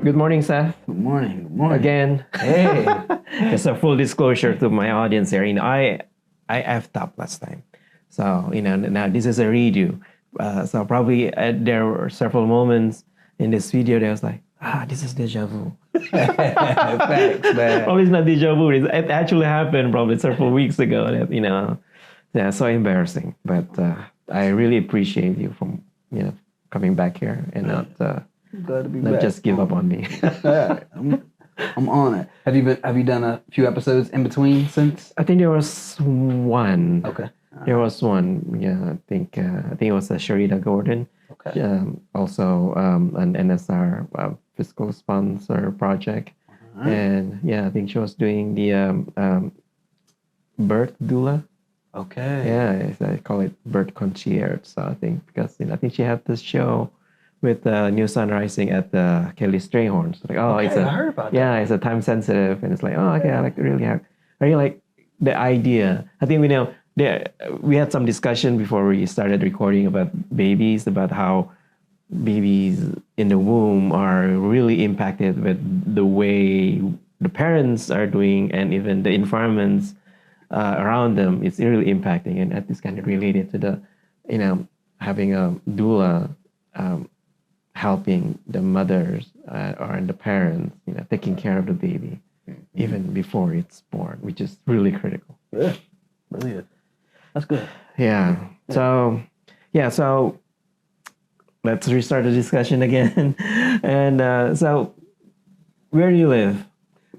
Good morning, Seth. Good morning. Good morning. Again. Hey. Just a full disclosure to my audience here. I effed up last time. So, now this is a redo. So probably there were several moments in this video that I was like, this is deja vu. Facts, man. Probably it's not deja vu. It actually happened probably several weeks ago. That, yeah, so embarrassing. But I really appreciate you from, coming back here and not Glad to be not back. just give up on me. Yeah, I'm on it. Have you done a few episodes in between since? I think there was one. Okay. There was one. Yeah, I think it was Sharita Gordon. Okay. Also, an NSR fiscal sponsor project, Right. and yeah, I think she was doing the birth doula. Okay. Yeah, I call it birth concierge. So I think because I think she had this show with New Sun Rising at the Kelly Strayhorns. Like, Okay, I heard about that. Yeah, it's a time sensitive, and it's like, okay, I really like the idea. I think we had some discussion before we started recording about babies, about how babies in the womb are really impacted with the way the parents are doing, and even the environments around them. It's really impacting, and that is kind of related to the, having a doula. Helping the mothers or the parents, taking care of the baby even before it's born, which is really critical. Yeah. Brilliant. That's good. Yeah. So let's restart the discussion again. And so, where do you live?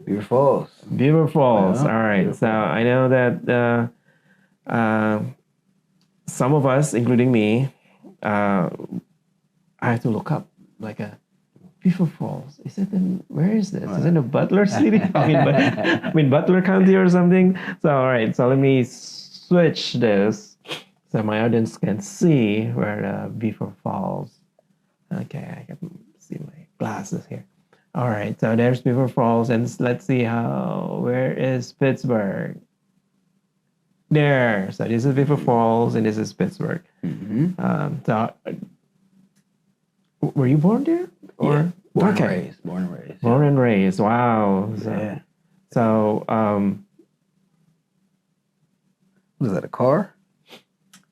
Beaver Falls. Beaver Falls. Yeah, All right. Beaver So I know that some of us, including me, I have to look up like a Beaver Falls. Is it where is this? Is it in Butler City? I mean Butler County or something. So all right. So let me switch this so my audience can see where the Beaver Falls. Okay, I can see my glasses here. All right. So there's Beaver Falls, and let's see where is Pittsburgh? There. So this is Beaver Falls, and this is Pittsburgh. Mm-hmm. So. Were you born there? Or? Yeah. Born and Okay. raised. Born and raised. Born and raised. Wow. Yeah. So, Was that a car?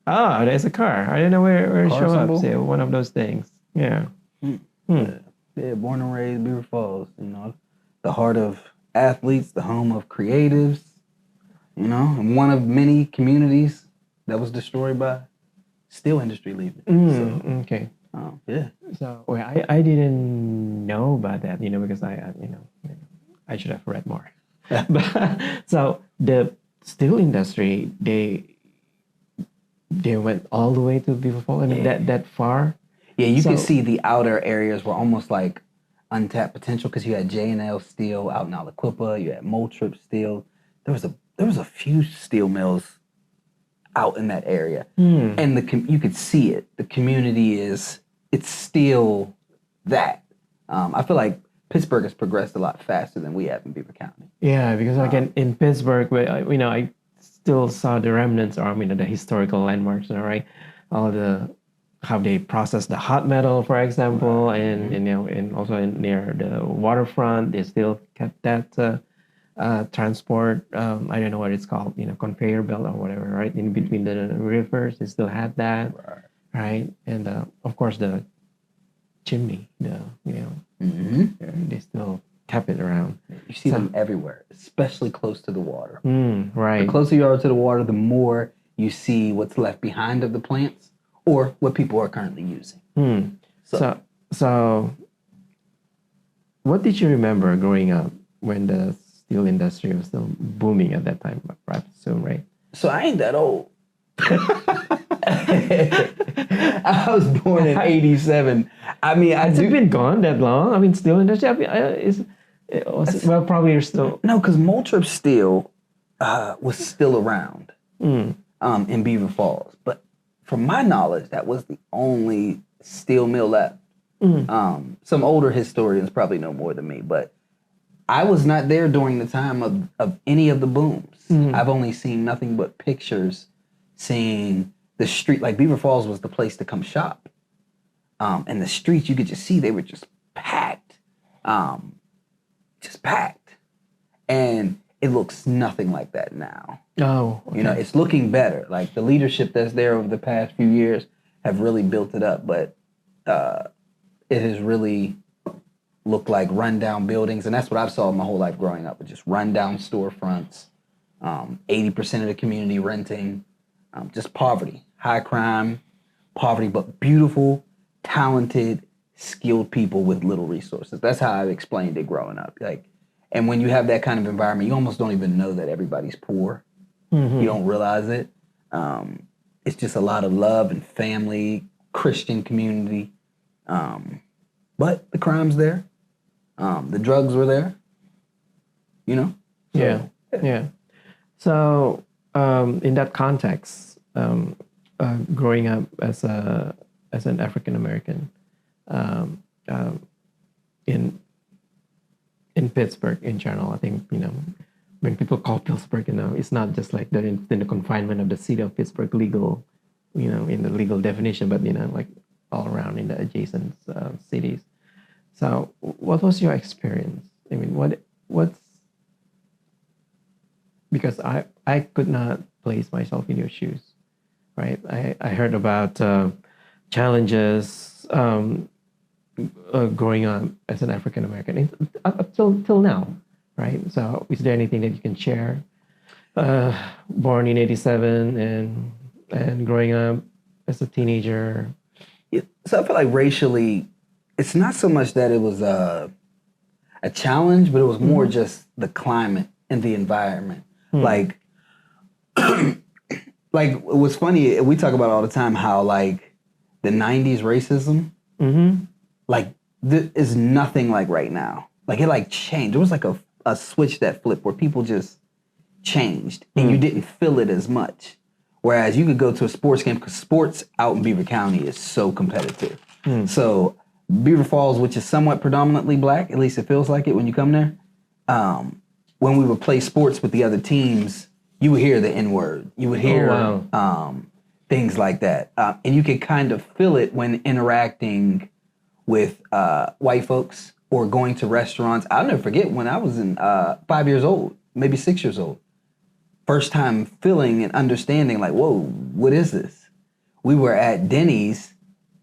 there's a car. I didn't know where it Car showed symbol? up. So one of those things. Yeah. Yeah, born and raised Beaver Falls. The heart of athletes, the home of creatives. And one of many communities that was destroyed by steel industry leaving. Okay. Yeah. So I didn't know about that, because I should have read more. But so the steel industry, they went all the way to Beaver Falls. I mean, that far. Yeah, you could see the outer areas were almost like untapped potential because you had J&L Steel out in Aliquippa, you had Moultrie Steel. There was a few steel mills out in that area, and you could see it. The community it's still that. I feel like Pittsburgh has progressed a lot faster than we have in Beaver County. Yeah, because in Pittsburgh, I still saw the remnants, or the historical landmarks, right? How they process the hot metal, for example, and also near the waterfront, they still kept that transport. I don't know what it's called, conveyor belt or whatever, right? In between the rivers, they still had that, right? And of course the chimney, they still kept it around. You see them everywhere, especially close to the water. Right. The closer you are to the water, the more you see what's left behind of the plants or what people are currently using. So what did you remember growing up when the steel industry was still booming at that time, I assume, right? So I ain't that old. I was born in 87. Has it been gone that long? I mean, steel industry, probably you're still... No, because Moultrie Steel was still around in Beaver Falls. But from my knowledge, that was the only steel mill left. Some older historians probably know more than me, but I was not there during the time of any of the booms. I've only seen nothing but pictures, seeing the street, like Beaver Falls was the place to come shop. And the streets, you could just see they were just packed. just packed. And it looks nothing like that now. Oh, okay. You know, it's looking better. Like the leadership that's there over the past few years have really built it up, but it has really looked like rundown buildings, and that's what I've saw my whole life growing up, just rundown storefronts, 80% of the community renting, just poverty, high crime, poverty, but beautiful, talented, skilled people with little resources. That's how I've explained it growing up. Like, and when you have that kind of environment, you almost don't even know that everybody's poor. Mm-hmm. You don't realize it. It's just a lot of love and family, Christian community. But the crime's there. The drugs were there. You know? So, yeah. So, in that context, growing up as an African American, in Pittsburgh in general, I think, you know, when people call Pittsburgh, you know, it's not just like in the confinement of the city of Pittsburgh legal, you know, in the legal definition, but, you know, like all around in the adjacent cities. So what was your experience? I mean, what's, because I could not place myself in your shoes, right? I heard about challenges growing up as an African American up till now, right? So is there anything that you can share? Born in '87 and growing up as a teenager. So I feel like racially, it's not so much that it was a challenge, but it was more just the climate and the environment. Like, like it was funny. We talk about all the time how like the '90s racism, like is nothing like right now. Like it like changed. There was like a switch that flipped where people just changed and you didn't feel it as much. Whereas you could go to a sports game because sports out in Beaver County is so competitive. So Beaver Falls, which is somewhat predominantly black, at least it feels like it when you come there. When we would play sports with the other teams, you would hear the N-word. You would hear things like that. And you could kind of feel it when interacting with white folks or going to restaurants. I'll never forget when I was in 5 years old, maybe 6 years old. First time feeling and understanding like, whoa, what is this? We were at Denny's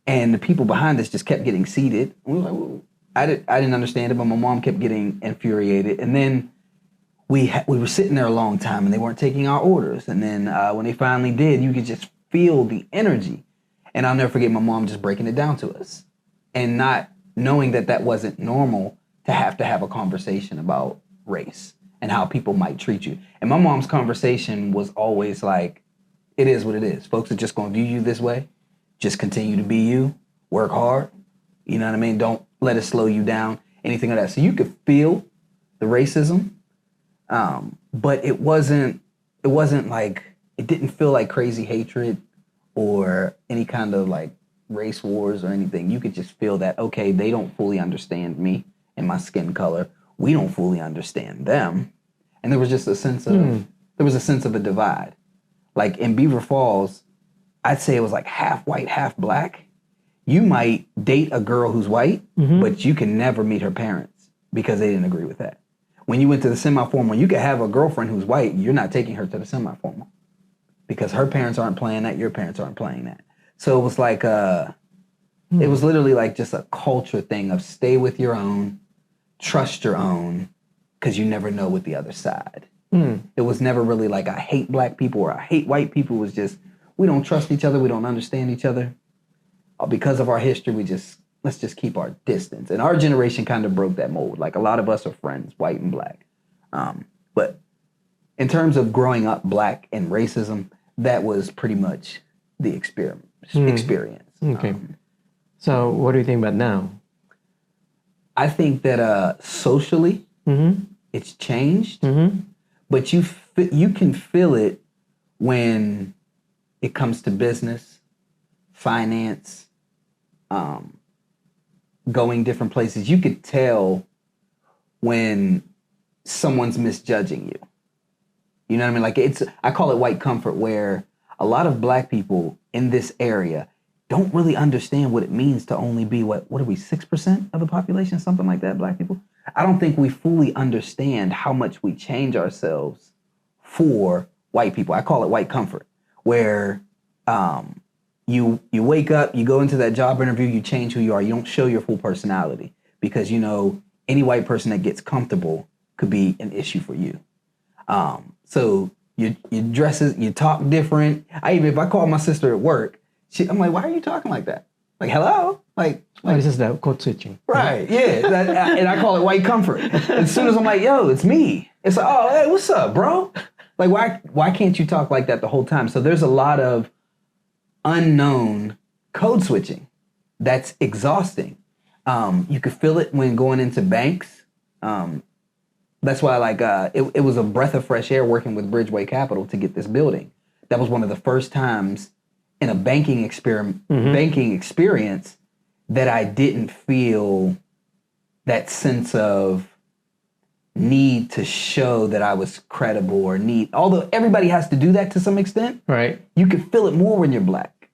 and the people behind us just kept getting seated. We were like, whoa. I didn't understand it, but my mom kept getting infuriated. And then we were sitting there a long time and they weren't taking our orders. And then when they finally did, you could just feel the energy. And I'll never forget my mom just breaking it down to us and not knowing that that wasn't normal to have a conversation about race and how people might treat you. And my mom's conversation was always like, it is what it is. Folks are just going to view you this way. Just continue to be you. Work hard. You know what I mean? Don't let it slow you down. Anything like that. So you could feel the racism. But it wasn't like, it didn't feel like crazy hatred or any kind of like race wars or anything. You could just feel that, okay, they don't fully understand me and my skin color. We don't fully understand them. And there was just a sense of, a divide. Like in Beaver Falls, I'd say it was like half white, half black. You might date a girl who's white, but you can never meet her parents because they didn't agree with that. When you went to the semi-formal, you could have a girlfriend who's white, you're not taking her to the semi-formal because her parents aren't playing that, your parents aren't playing that. So it was like, it was literally like just a culture thing of stay with your own, trust your own, because you never know with the other side. It was never really like I hate black people or I hate white people. It was just, we don't trust each other, we don't understand each other. Because of our history, let's just keep our distance. And our generation kind of broke that mold. Like a lot of us are friends, white and black. But in terms of growing up black and racism, that was pretty much the experience. Okay. So what do you think about now? I think that socially, it's changed. But you can feel it when it comes to business, finance, going different places. You could tell when someone's misjudging you. You know what I mean? Like I call it white comfort, where a lot of black people in this area don't really understand what it means to only be what are we, 6% of the population, something like that, Black people. I don't think we fully understand how much we change ourselves for white people. I call it white comfort, where you wake up, you go into that job interview, you change who you are. You don't show your full personality because any white person that gets comfortable could be an issue for you. So you dresses, you talk different. If I call my sister at work, I'm like, why are you talking like that? Like, hello? Like this is the code switching. Right, yeah. And I call it white comfort. As soon as I'm like, yo, it's me. It's like, oh, hey, what's up, bro? Like, why can't you talk like that the whole time? So there's a lot of unknown code switching that's exhausting. You could feel it when going into banks. That's why, it was a breath of fresh air working with Bridgeway Capital to get this building. That was one of the first times in a banking experience that I didn't feel that sense of need to show that I was credible although everybody has to do that to some extent. Right. You can feel it more when you're Black.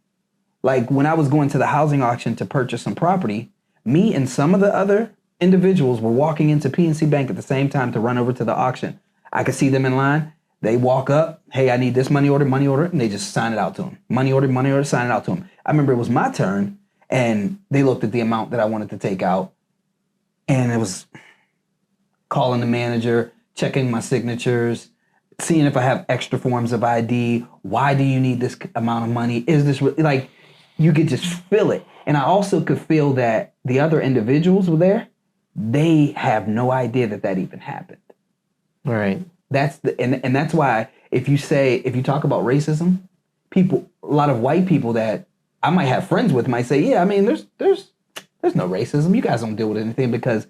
Like when I was going to the housing auction to purchase some property, me and some of the other individuals were walking into PNC Bank at the same time to run over to the auction. I could see them in line. They walk up, hey, I need this money order, and they just sign it out to them. Money order, sign it out to them. I remember it was my turn, and they looked at the amount that I wanted to take out, and it was calling the manager, checking my signatures, seeing if I have extra forms of ID. Why do you need this amount of money? Is this like, you could just feel it. And I also could feel that the other individuals were there. They have no idea that even happened. Right. And that's why if you talk about racism, a lot of white people that I might have friends with might say, yeah, I mean, there's no racism. You guys don't deal with anything because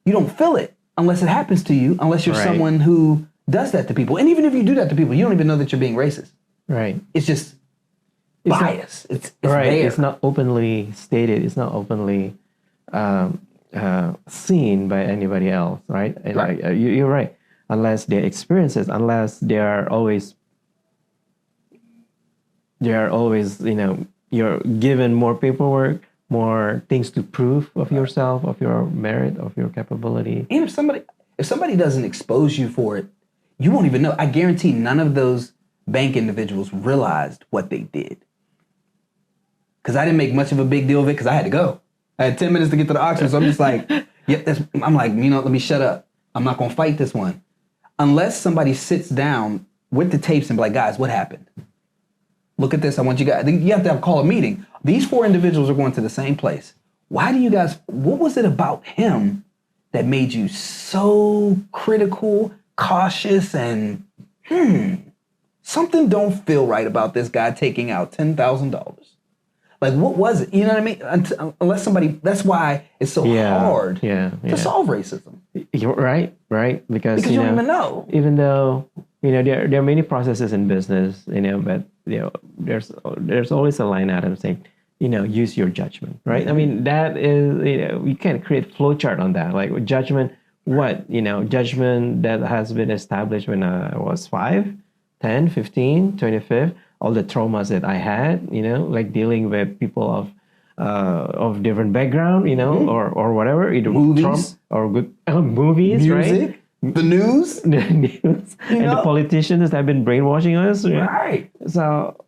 you don't feel it unless it happens to you, unless you're someone who does that to people. And even if you do that to people, you don't even know that you're being racist. Right. It's just bias. It's right. there. It's not openly stated. It's not openly seen by anybody else. Right. And right. You're right. Unless they experience it, unless they are always, you're given more paperwork, more things to prove of yourself, of your merit, of your capability. And if somebody doesn't expose you for it, you won't even know. I guarantee none of those bank individuals realized what they did. Because I didn't make much of a big deal of it because I had to go. I had 10 minutes to get to the auction, so I'm just like, let me shut up. I'm not going to fight this one. Unless somebody sits down with the tapes and be like, guys, what happened? Look at this. I want you guys, you have to call a meeting. These 4 individuals are going to the same place. What was it about him that made you so critical, cautious, and something don't feel right about this guy taking out $10,000? Like, what was it? You know what I mean? Unless somebody, that's why it's so hard to solve racism. You're right. Because you don't even know. Even though, there are many processes in business, but, there's always a line item saying, use your judgment, right? Mm-hmm. I mean, that is, you can't create flowchart on that. Like judgment, judgment that has been established when I was 5, 10, 15, 25, all the traumas that I had, like dealing with people of different background, mm-hmm. or whatever, either movies or good movies, music, right? The news, and the politicians that have been brainwashing us, right? So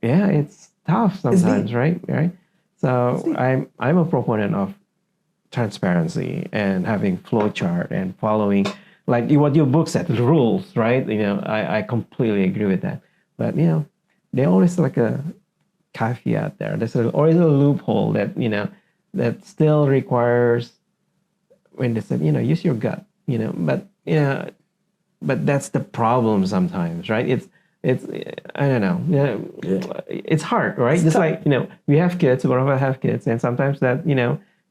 it's tough sometimes, right? So I'm a proponent of transparency and having flowchart and following, like what your book said, the rules, right? I completely agree with that. But they always like a caveat there. There's always a loophole that that still requires when they said use your gut, but that's the problem sometimes, right? It's I don't know, it's hard, right? It's just tough. Like we have kids, one of us have kids, and sometimes that we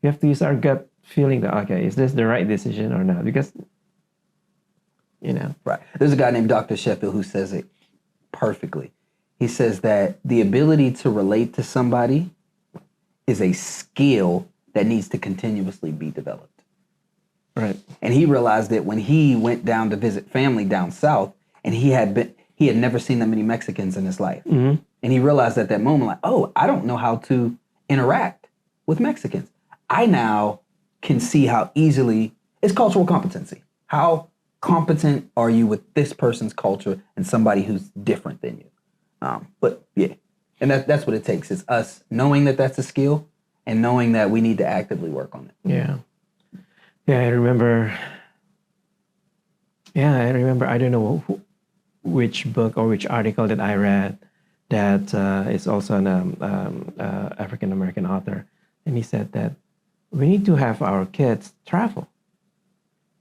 have to use our gut feeling that okay, is this the right decision or not? Because right. There's a guy named Dr. Sheffield who says it perfectly. He says that the ability to relate to somebody is a skill that needs to continuously be developed. Right. And he realized that when he went down to visit family down south, and he had never seen that many Mexicans in his life. Mm-hmm. And he realized at that moment, like, oh, I don't know how to interact with Mexicans. I now can see how easily it's cultural competency. How competent are you with this person's culture and somebody who's different than you? But yeah, and that's what it takes. It's us knowing that that's a skill and knowing that we need to actively work on it. Yeah. Yeah, I remember. I don't know which book or which article that I read that is also an African American author, and he said that we need to have our kids travel,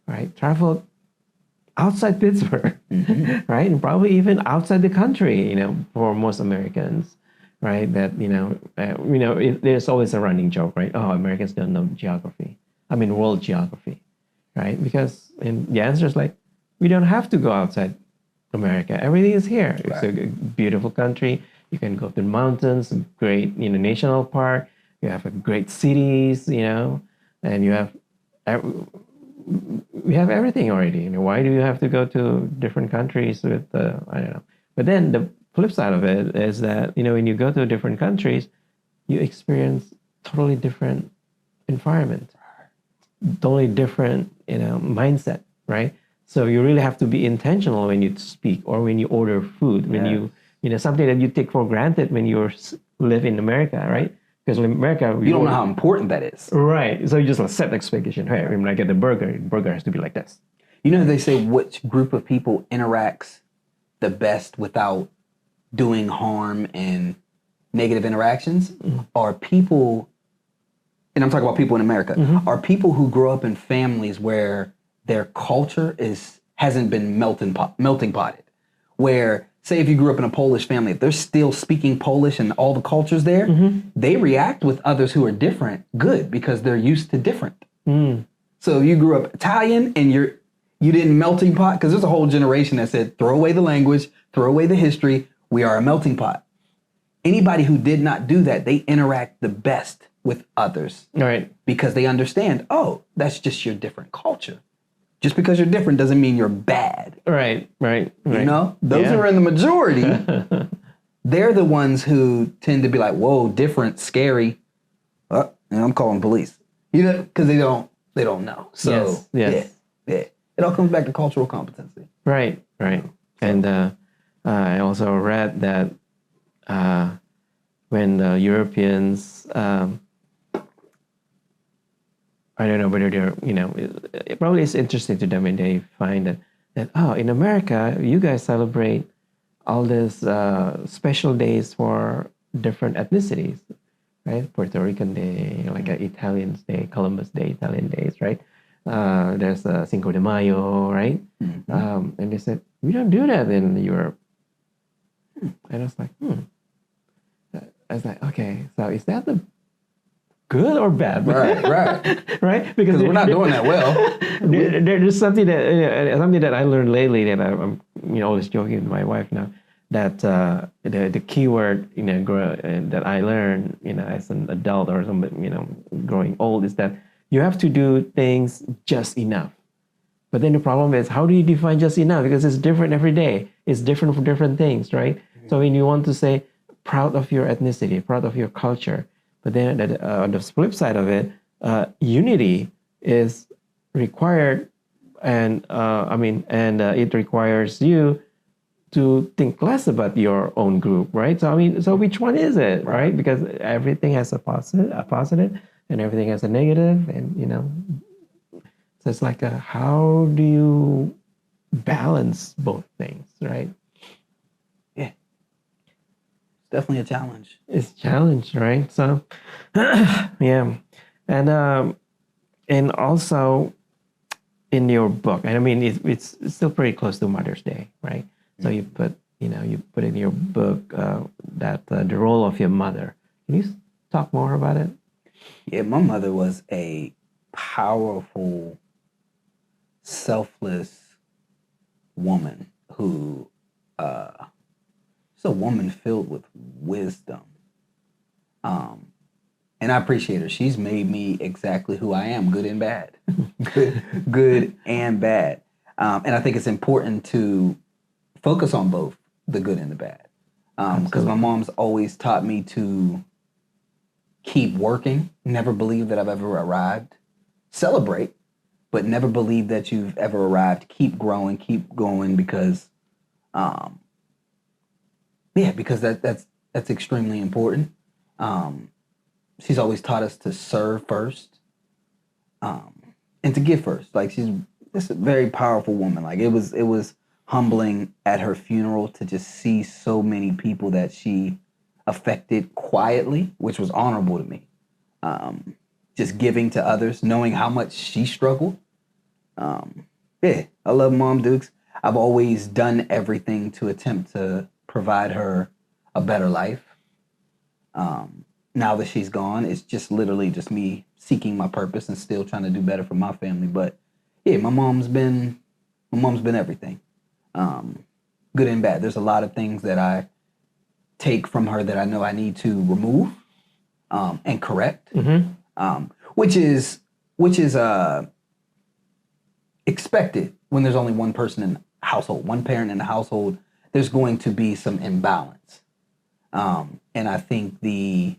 right? Travel outside Pittsburgh, right? And probably even outside the country, for most Americans, right? That, there's always a running joke, right? Oh, Americans don't know geography. I mean, world geography, right? Because the answer is like, we don't have to go outside America. Everything is here. Right. It's a beautiful country. You can go to the mountains, great, national park. You have great cities, and you have, we have everything already. Why do you have to go to different countries with, I don't know. But then the flip side of it is that, when you go to different countries, you experience totally different environment, totally different, mindset, right? So you really have to be intentional when you speak or when you order food, when you something that you take for granted when you live in America, right? Because in America, you don't know how important that is. Right. So you just set the expectation. Hey, when I get the burger has to be like this. They say which group of people interacts the best without doing harm and negative interactions are people, and I'm talking about people in America, are people who grow up in families where their culture hasn't been melting potted. Where, say if you grew up in a Polish family, if they're still speaking Polish and all the cultures there, they react with others who are different good because they're used to different. So you grew up Italian and you didn't melting pot, because there's a whole generation that said, throw away the language, throw away the history, we are a melting pot. Anybody who did not do that, they interact the best with others. Right. Because they understand, oh, that's just your different culture. Just because you're different doesn't mean you're bad. Right. Those who are in the majority, they're the ones who tend to be like, whoa, different, scary. And I'm calling police. Because they don't know. So yes. Yeah. It all comes back to cultural competency. Right. And I also read that when the Europeans, I don't know whether they're, it probably is interesting to them when they find that in America, you guys celebrate all these special days for different ethnicities, right? Puerto Rican Day, like Italian's Day, Columbus Day, Italian days, right? There's Cinco de Mayo, right? And they said, we don't do that in Europe. And I was like, I was like, okay, so is that the good or bad? Right. Right? Because we're not doing that well. There's something that I learned lately that I'm always joking with my wife now, that the key word that I learned as an adult or something growing old is that you have to do things just enough. But then the problem is, how do you define just enough? Because it's different every day. It's different for different things, right? So when you want to say proud of your ethnicity, proud of your culture, but then on the flip side of it, unity is required, and it requires you to think less about your own group, right? So which one is it, right? Because everything has a positive, and everything has a negative, and so it's like how do you balance both things, right? Yeah, it's definitely a challenge. It's a challenge, right? So, yeah, and also in your book, and I mean it's still pretty close to Mother's Day, right? So you put in your book that the role of your mother. Can you talk more about it? Yeah, my mother was a powerful, selfless woman who is a woman filled with wisdom. And I appreciate her. She's made me exactly who I am, good and bad. good and bad. And I think it's important to focus on both the good and the bad. Because my mom's always taught me to keep working, never believe that I've ever arrived. Celebrate, but never believe that you've ever arrived. Keep growing, keep going, because, because that's extremely important. She's always taught us to serve first, and to give first. Like, she's just a very powerful woman. Like, it was humbling at her funeral to just see so many people that she affected quietly, which was honorable to me. Just giving to others, knowing how much she struggled. I love Mom Dukes. I've always done everything to attempt to provide her a better life. Now that she's gone, it's just literally just me seeking my purpose and still trying to do better for my family. But yeah, my mom's been everything. Good and bad. There's a lot of things that I take from her that I know I need to remove and correct, which is expected when there's only one person in the household, one parent in the household. There's going to be some imbalance, and I think the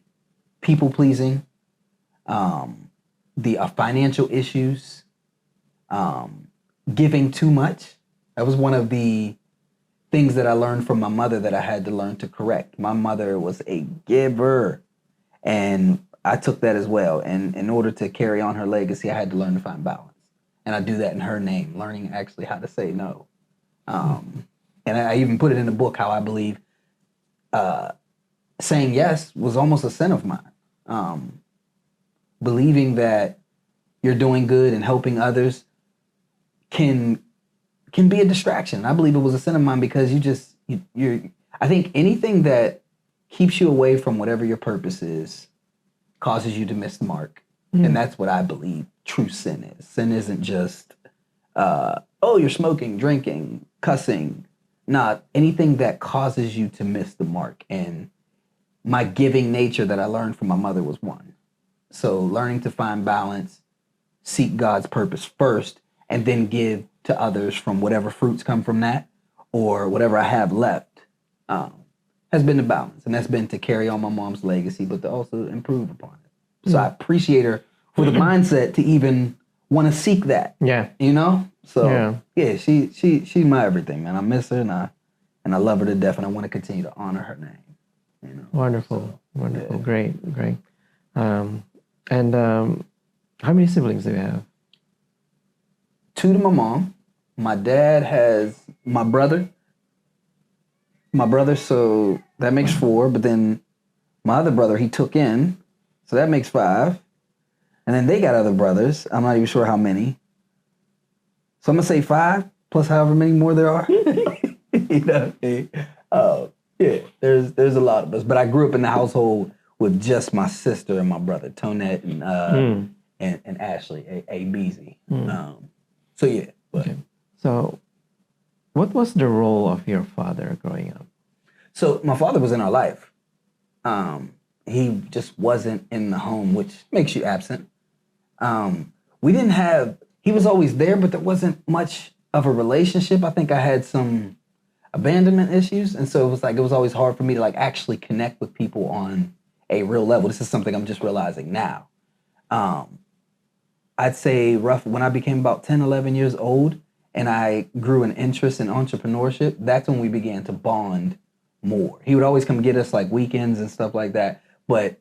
people pleasing, the financial issues, giving too much. That was one of the things that I learned from my mother that I had to learn to correct. My mother was a giver, and I took that as well. And in order to carry on her legacy, I had to learn to find balance. And I do that in her name, learning actually how to say no. And I even put it in the book how I believe saying yes was almost a sin of mine. Believing that you're doing good and helping others can be a distraction. I believe it was a sin of mine because I think anything that keeps you away from whatever your purpose is causes you to miss the mark. And that's what I believe true sin is. Sin isn't just, you're smoking, drinking, cussing. Not anything that causes you to miss the mark. And my giving nature that I learned from my mother was one. So learning to find balance, seek God's purpose first, and then give to others from whatever fruits come from that or whatever I have left has been the balance. And that's been to carry on my mom's legacy, but to also improve upon it. So I appreciate her for the mindset to even want to seek that. Yeah. You know? So yeah, she's my everything, man. I miss her and I love her to death, and I want to continue to honor her name. You know? Wonderful. Yeah. Great. How many siblings do you have? 2 to my mom. My dad has my brother, so that makes 4. But then my other brother, he took in, so that makes 5. And then they got other brothers. I'm not even sure how many. So I'm gonna say 5 plus however many more there are. You know, there's a lot of us. But I grew up in the household with just my sister and my brother, Tonette and Ashley, a Beezy. So yeah. But. Okay. So, what was the role of your father growing up? So my father was in our life. He just wasn't in the home, which makes you absent. He was always there, but there wasn't much of a relationship. I think I had some abandonment issues. And so it was always hard for me to actually connect with people on a real level. This is something I'm just realizing now. I'd say when I became about 10, 11 years old and I grew an interest in entrepreneurship, that's when we began to bond more. He would always come get us weekends and stuff like that. But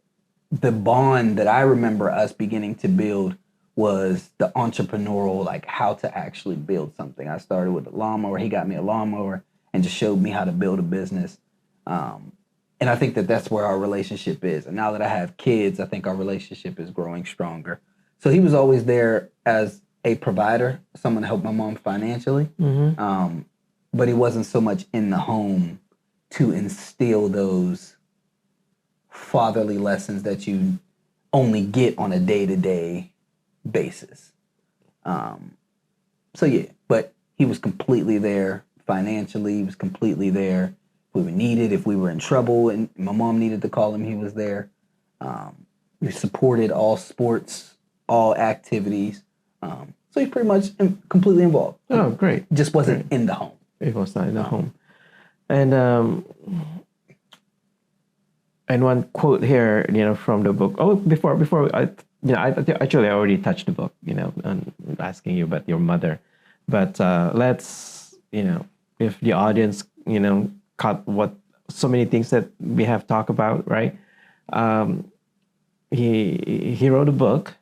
the bond that I remember us beginning to build was the entrepreneurial, how to actually build something. I started with a lawnmower. He got me a lawnmower and just showed me how to build a business. And I think that that's where our relationship is. And now that I have kids, I think our relationship is growing stronger. So he was always there as a provider, someone to help my mom financially. But he wasn't so much in the home to instill those fatherly lessons that you only get on a day-to-day basis. So yeah, but he was completely there financially. He was completely there if we were needed, if we were in trouble and my mom needed to call him, he was there. We supported all sports, all activities. So he's pretty much completely involved. Oh, great. Just wasn't in the home. It was not in the home. And and one quote here, from the book. Oh, before I, actually I already touched the book, on asking you about your mother, but let's, if the audience, caught what so many things that we have talked about, right? He wrote a book,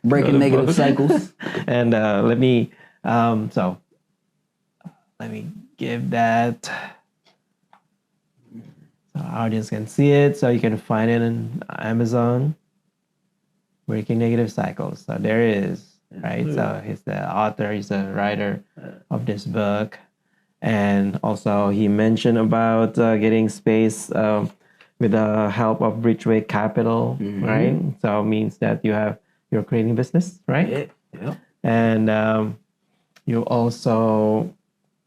Breaking negative cycles, and so let me give that. So our audience can see it, so you can find it on Amazon. Breaking Negative Cycles. So there it is, right? So he's the author, he's the writer of this book. And also he mentioned about getting space with the help of Bridgeway Capital, right? So it means that you're creating business, right? Yeah. And you also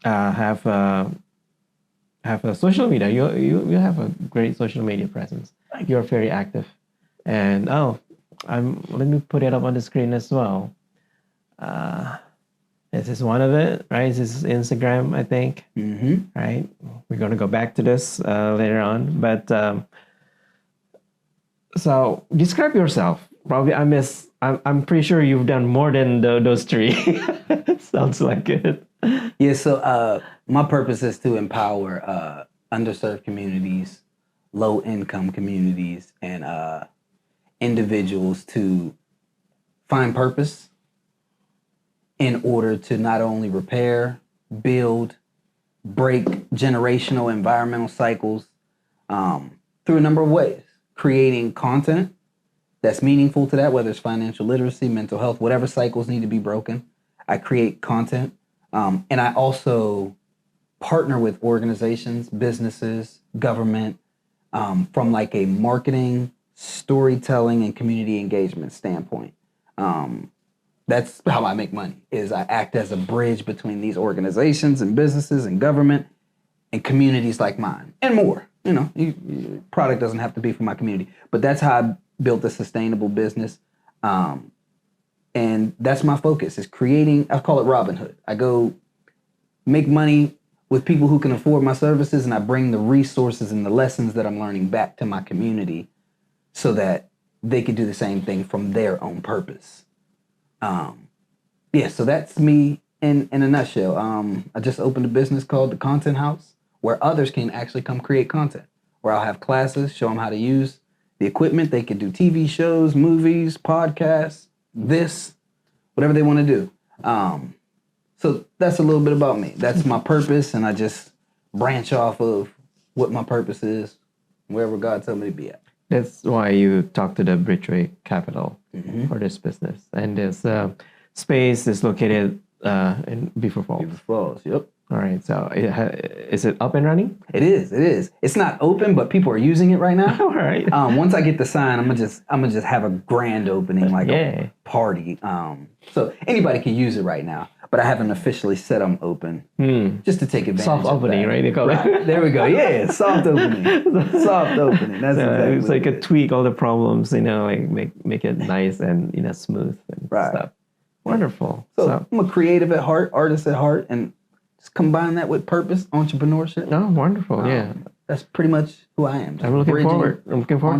have a social media. You have a great social media presence. You're very active, and let me put it up on the screen as well. This is one of it, right? This is Instagram, I think. Right. We're gonna go back to this later on, but so describe yourself. Probably I'm pretty sure you've done more than those three. Sounds like it. Yeah, so my purpose is to empower underserved communities, low-income communities, and individuals to find purpose in order to not only repair, build, break generational environmental cycles through a number of ways. Creating content that's meaningful to that, whether it's financial literacy, mental health, whatever cycles need to be broken. I create content. And I also partner with organizations, businesses, government, from like a marketing, storytelling, and community engagement standpoint. That's how I make money, is I act as a bridge between these organizations and businesses and government and communities like mine and more. Product doesn't have to be for my community, but that's how I built a sustainable business. And that's my focus, is creating, I call it Robin Hood. I go make money with people who can afford my services, and I bring the resources and the lessons that I'm learning back to my community so that they could do the same thing from their own purpose. So that's me in a nutshell. I just opened a business called The Content House, where others can actually come create content, where I'll have classes, show them how to use the equipment. They can do TV shows, movies, podcasts, whatever they want to do. So that's a little bit about me. That's my purpose, and I just branch off of what my purpose is, wherever God tells me to be at. That's why you talk to the Bridgeway Capital for this business. And this space is located in Beaver Falls. Beaver Falls, yep. All right. So is it up and running? It is. It's not open, but people are using it right now. All right. Once I get the sign, I'm gonna just have a grand opening, like a party. So anybody can use it right now, but I haven't officially set them open just to take advantage. Soft opening, of that. right? They call it. There we go. Yeah, soft opening. Soft opening. That's exactly it's like a tweak all the problems, like make it nice and smooth and stuff. Wonderful. So I'm a creative at heart, artist at heart, and just combine that with purpose, entrepreneurship. Oh, wonderful. Yeah. That's pretty much who I am. I'm looking forward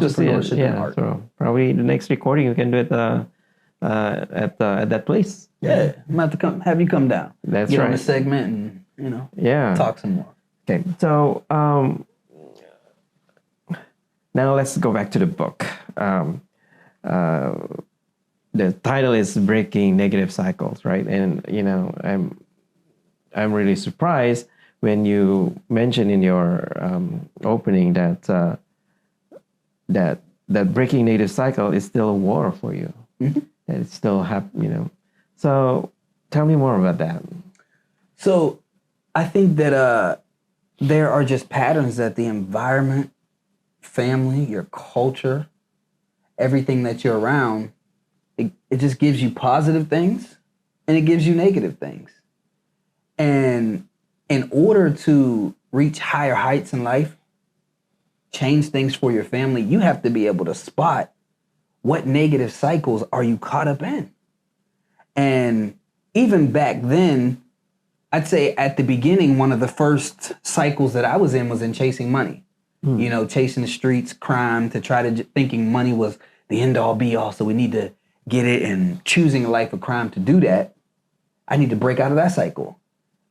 to seeing it. Yeah. So probably the next recording you can do it at that place. Yeah. I'm about to have you come down. That's Get right. on a segment and talk some more. Okay. So now let's go back to the book. The title is Breaking Negative Cycles, right? And I'm really surprised when you mentioned in your opening that that breaking negative cycle is still a war for you. And it's still So tell me more about that. So I think that there are just patterns that the environment, family, your culture, everything that you're around, it just gives you positive things and it gives you negative things. And in order to reach higher heights in life, change things for your family, you have to be able to spot what negative cycles are you caught up in. And even back then, I'd say at the beginning, one of the first cycles that I was in chasing money. you know, chasing the streets, crime, to try to thinking money was the end all be all. So we need to get it, and choosing a life of crime to do that. I need to break out of that cycle.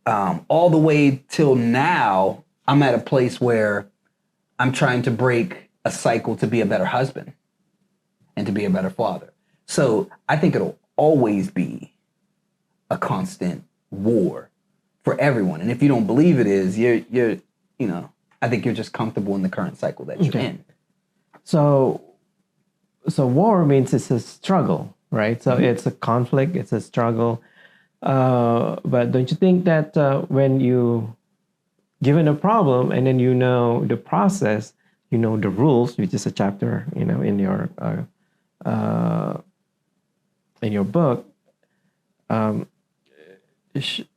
All the way till now, I'm at a place where I'm trying to break a cycle to be a better husband and to be a better father. So I think it'll always be a constant war for everyone. And if you don't believe it is, you're you know, I think you're just comfortable in the current cycle that you're in. So war means it's a struggle, right? So it's a conflict, it's a struggle. But don't you think that when you given a problem and then you know the process, you know the rules, which is a chapter, you know, in your book,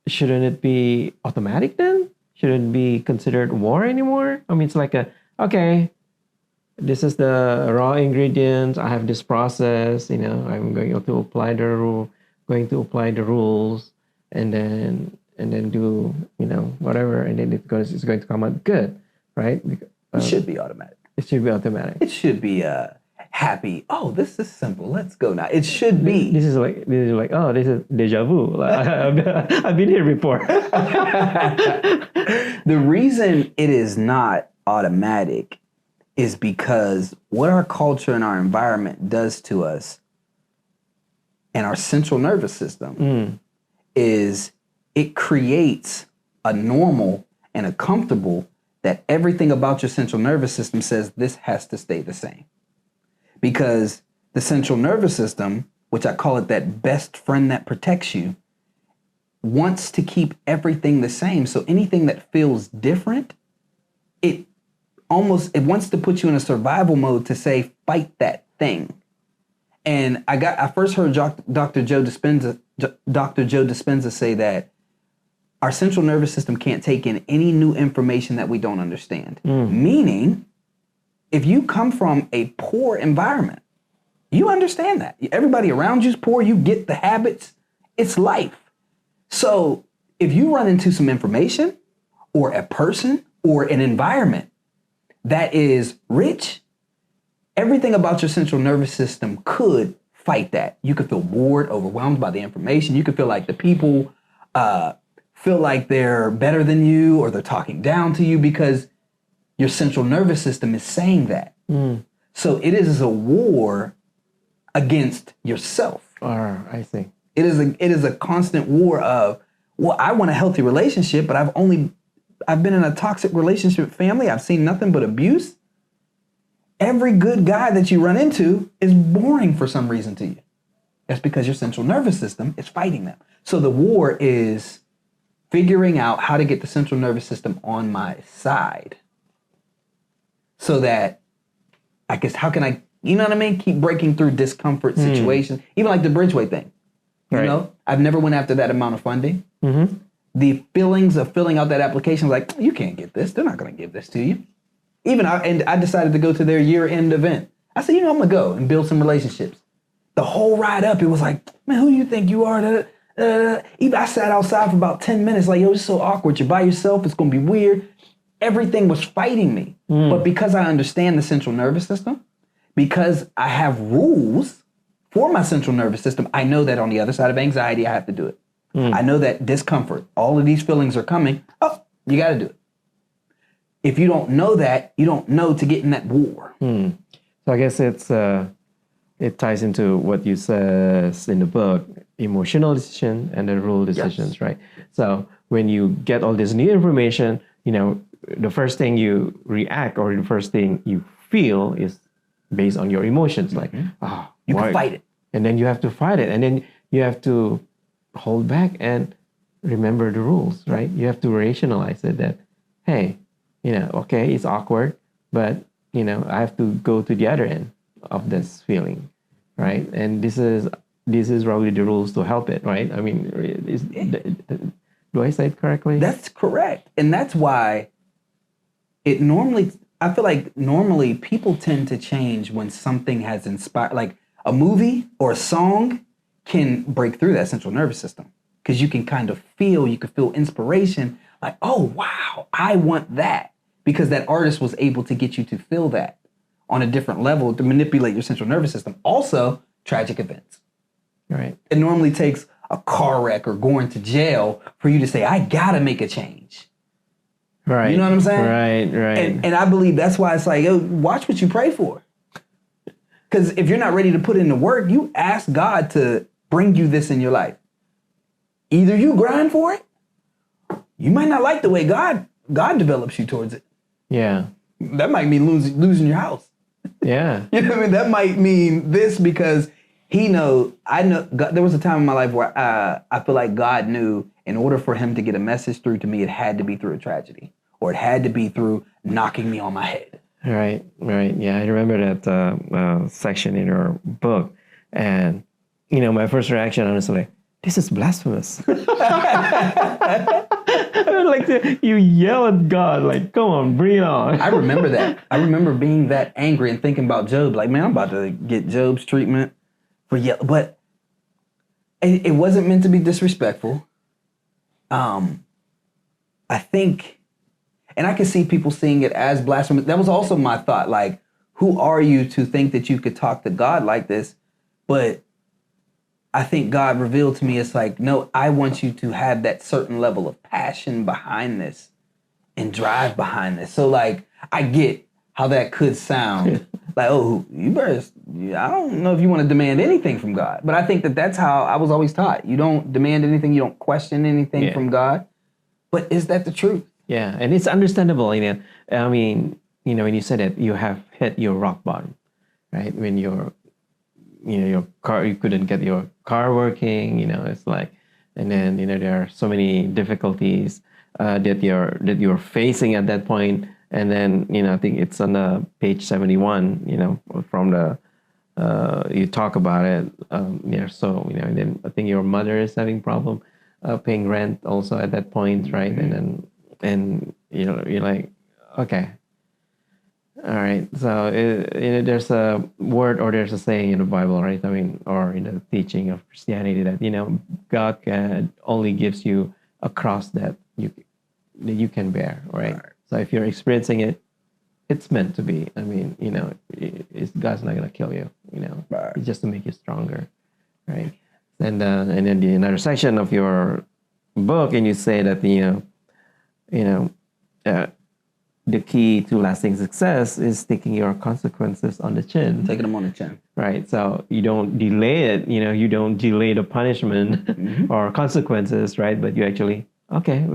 shouldn't it be automatic then? Shouldn't it be considered war anymore? I mean, it's like okay, this is the raw ingredients. I have this process. You know, I'm going to apply the rule, going to apply the rules, and then do, you know, whatever, and then it's going to come out good, right? It should be automatic. It should be automatic. It should be happy. Oh, this is simple. Let's go now. It should be. This is like oh, this is deja vu. Like, I've been here before. The reason it is not automatic is because what our culture and our environment does to us and our central nervous system is it creates a normal and a comfortable that everything about your central nervous system says this has to stay the same. Because the central nervous system, which I call it that best friend that protects you, wants to keep everything the same. So anything that feels different, it wants to put you in a survival mode to say, fight that thing. And I first heard Dr. Joe Dispenza say that our central nervous system can't take in any new information that we don't understand. Meaning, if you come from a poor environment, you understand that. Everybody around you is poor. You get the habits. It's life. So if you run into some information or a person or an environment that is rich, everything about your central nervous system could fight that. You could feel bored, overwhelmed by the information. You could feel like the people feel like they're better than you, or they're talking down to you because your central nervous system is saying that. So it is a war against yourself. I see. It is a constant war of, well, I want a healthy relationship, but I've been in a toxic relationship family. I've seen nothing but abuse. Every good guy that you run into is boring for some reason to you. That's because your central nervous system is fighting them. So the war is figuring out how to get the central nervous system on my side. So that I guess, how can I, you know what I mean? Keep breaking through discomfort situations. Even like the Bridgeway thing. You know, I've never went after that amount of funding. The feelings of filling out that application, like, you can't get this. They're not going to give this to you. I decided to go to their year-end event. I said, you know, I'm going to go and build some relationships. The whole ride up, it was like, man, who do you think you are? Even I sat outside for about 10 minutes, like, yo, it's so awkward. You're by yourself. It's going to be weird. Everything was fighting me. But because I understand the central nervous system, because I have rules for my central nervous system, I know that on the other side of anxiety, I have to do it. I know that discomfort, all of these feelings are coming. Oh, you got to do it. If you don't know that, you don't know to get in that war. So I guess it ties into what you says in the book, emotional decision and the rule decisions, right? So when you get all this new information, you know, the first thing you react or the first thing you feel is based on your emotions. Like, you can fight it. And then you have to fight it. And then you have to hold back and remember the rules, right? You have to rationalize it that, hey, you know, okay, it's awkward, but, you know, I have to go to the other end of this feeling, right? And this is probably the rules to help it, right? I mean, do I say it correctly? That's correct. And that's why I feel like normally people tend to change when something has inspired, like a movie or a song can break through that central nervous system, because you can feel inspiration, like, oh, wow, I want that. because that artist was able to get you to feel that on a different level to manipulate your central nervous system. Also, tragic events. Right. It normally takes a car wreck or going to jail for you to say, I gotta make a change. Right. You know what I'm saying? Right. And I believe that's why it's like, yo, watch what you pray for. Because if you're not ready to put in the work, you ask God to bring you this in your life. Either you grind for it, you might not like the way God develops you towards it. Yeah. That might mean losing your house. Yeah. You know what I mean? That might mean this because I know God, there was a time in my life where I feel like God knew in order for him to get a message through to me, it had to be through a tragedy or it had to be through knocking me on my head. Right. Yeah, I remember that section in your book. And, my first reaction, honestly, this is blasphemous. You yell at God, like, come on, bring it on. I remember that. I remember being that angry and thinking about Job. Like, man, I'm about to get Job's treatment for yell. But it wasn't meant to be disrespectful. I think, and I can see people seeing it as blasphemous. That was also my thought. Like, who are you to think that you could talk to God like this? But I think God revealed to me, it's like, no, I want you to have that certain level of passion behind this and drive behind this. So like, I get how that could sound like, oh, you better, I don't know if you want to demand anything from God, but I think that that's how I was always taught. You don't demand anything. You don't question anything from God. But is that the truth? Yeah. And it's understandable. I mean, when you said it, you have hit your rock bottom, right? When your car, you couldn't get your car working, it's like, and then, there are so many difficulties that you're facing at that point. And then, I think it's on page 71, from the, you talk about it. So, and then I think your mother is having problem paying rent also at that point, right? Mm-hmm. And you're like, okay. All right. So there's a word or there's a saying in the Bible, right? I mean, or in the teaching of Christianity that, God only gives you a cross that you can bear, right? So if you're experiencing it, it's meant to be. I mean, God's not going to kill you, It's just to make you stronger, right? And then the another section of your book, and you say that, the key to lasting success is taking your consequences on the chin. Taking them on the chin. Right. So you don't delay it, you don't delay the punishment or consequences, right? But you actually, okay,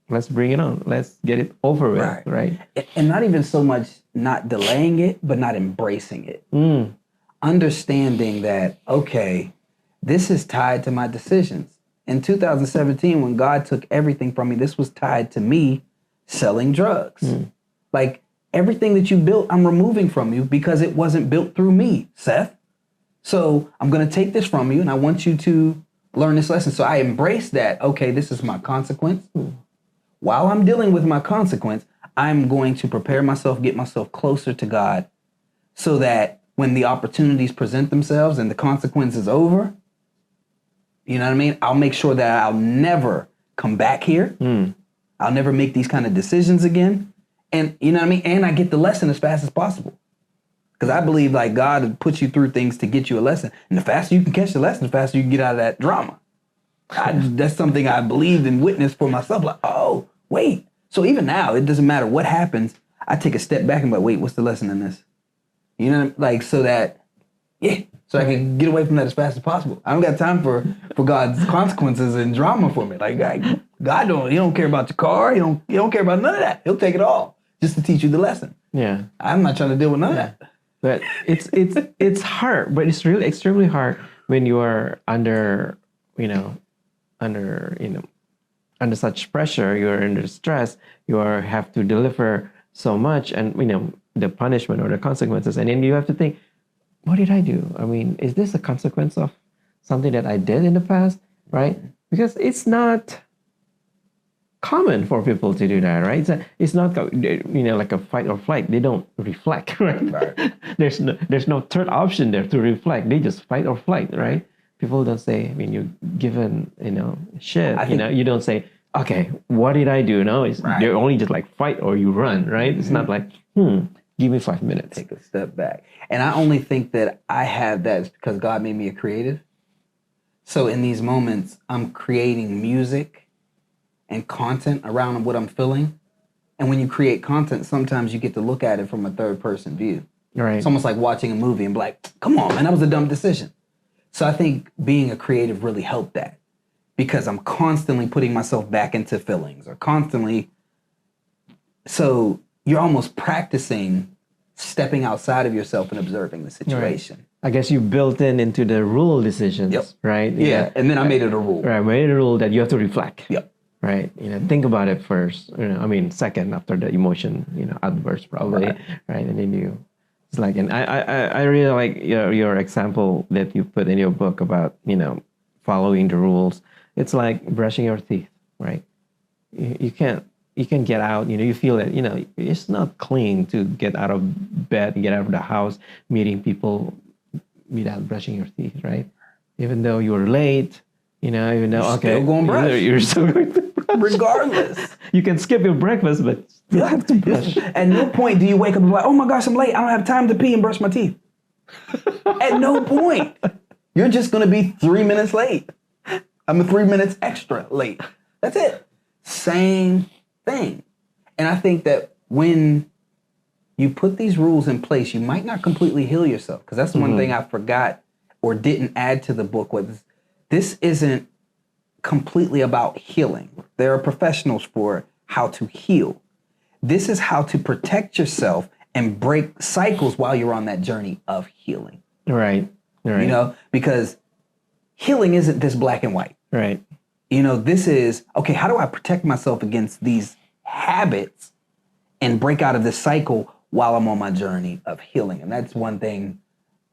let's bring it on. Let's get it over with, right? And not even so much not delaying it, but not embracing it. Understanding that, okay, this is tied to my decisions. In 2017, when God took everything from me, this was tied to me selling drugs. Like everything that you built, I'm removing from you because it wasn't built through me, Seth. So I'm going to take this from you and I want you to learn this lesson. So I embrace that. Okay, this is my consequence. While I'm dealing with my consequence, I'm going to prepare myself, get myself closer to God so that when the opportunities present themselves and the consequence is over, you know what I mean? I'll make sure that I'll never come back here. I'll never make these kind of decisions again. And you know what I mean? And I get the lesson as fast as possible. Because I believe like God puts you through things to get you a lesson. And the faster you can catch the lesson, the faster you can get out of that drama. That's something I believed and witnessed for myself. Like, oh, wait. So even now, it doesn't matter what happens. I take a step back and be like, wait, what's the lesson in this? You know, like so that, so I can get away from that as fast as possible. I don't got time for God's consequences and drama for me. Like God he don't care about your car. He don't care about none of that. He'll take it all just to teach you the lesson. Yeah. I'm not trying to deal with none of that. But it's hard, but it's really extremely hard when you are under such pressure, you're under stress, have to deliver so much and the punishment or the consequences. And then you have to think, what did I do? I mean, is this a consequence of something that I did in the past, right? Because it's not common for people to do that, right? It's not, like a fight or flight. They don't reflect, right? There's no third option there to reflect. They just fight or flight, right? People don't say, you're given, shit, you don't say, okay, what did I do? No, it's they're only just like fight or you run, right? It's not like, give me 5 minutes. Take a step back. And I only think that I have that because God made me a creative. So in these moments, I'm creating music and content around what I'm feeling. And when you create content, sometimes you get to look at it from a third person view. Right. It's almost like watching a movie and be like, come on, man, that was a dumb decision. So I think being a creative really helped that because I'm constantly putting myself back into feelings or constantly. So you're almost practicing stepping outside of yourself and observing the situation. Right. I guess you built into the rule decisions, right? Yeah, and then I made it a rule. Right, made it a rule that you have to reflect. Yep. Right, think about it first. Second after the emotion, outburst probably, right? And then it's like, and I really like your example that you put in your book about following the rules. It's like brushing your teeth, right? You can't get out. You feel that it's not clean to get out of bed, get out of the house, meeting people without brushing your teeth, right? Even though you were late, even though still going to brush. You're still going to brush. Regardless. You can skip your breakfast, but still have to brush. At no point do you wake up and be like, oh my gosh, I'm late. I don't have time to pee and brush my teeth. At no point. You're just going to be 3 minutes late. I'm 3 minutes extra late. That's it. Same thing. And I think that when you put these rules in place, you might not completely heal yourself. Because that's one thing I forgot or didn't add to the book was this isn't completely about healing. There are professionals for how to heal. This is how to protect yourself and break cycles while you're on that journey of healing. Right. Because healing isn't this black and white. Right. This is, okay, how do I protect myself against these habits and break out of this cycle while I'm on my journey of healing? And that's one thing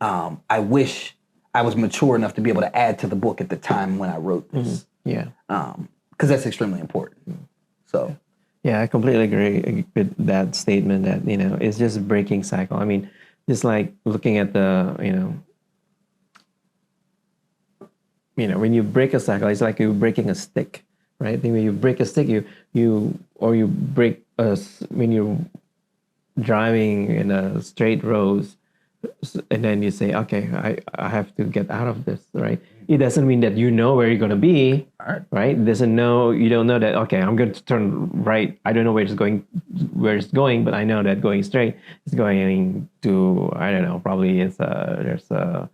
I wish I was mature enough to be able to add to the book at the time when I wrote this. Yeah. Because that's extremely important. So. Yeah, I completely agree with that statement that, it's just a breaking cycle. I mean, just like looking at the, when you break a cycle, it's like you're breaking a stick, right? I think when you break a stick, you break when you're driving in a straight road, and then you say, okay, I have to get out of this, right? It doesn't mean that you know where you're going to be, right? You don't know that, okay, I'm going to turn right. I don't know where it's going, but I know that going straight is going to, I don't know, probably there's a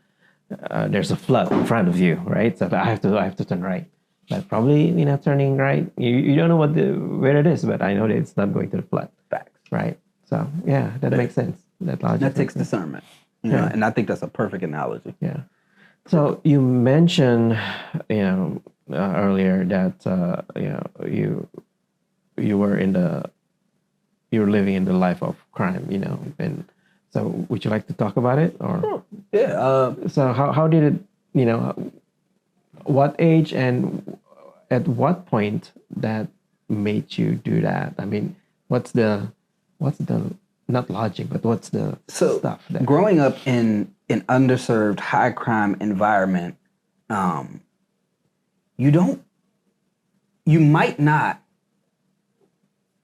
flood in front of you, right? So I have to turn right. But probably, turning right, you don't know where it is, but I know that it's not going to the flood. Facts. Right? So, yeah, that makes sense. That takes discernment. And I think that's a perfect analogy. Yeah. So you mentioned, earlier that you were living in the life of crime, and so would you like to talk about it or? Sure. Yeah. So how did it, what age and at what point that made you do that? I mean, what's the not logic, but what's the stuff that growing up in an underserved high crime environment, you might not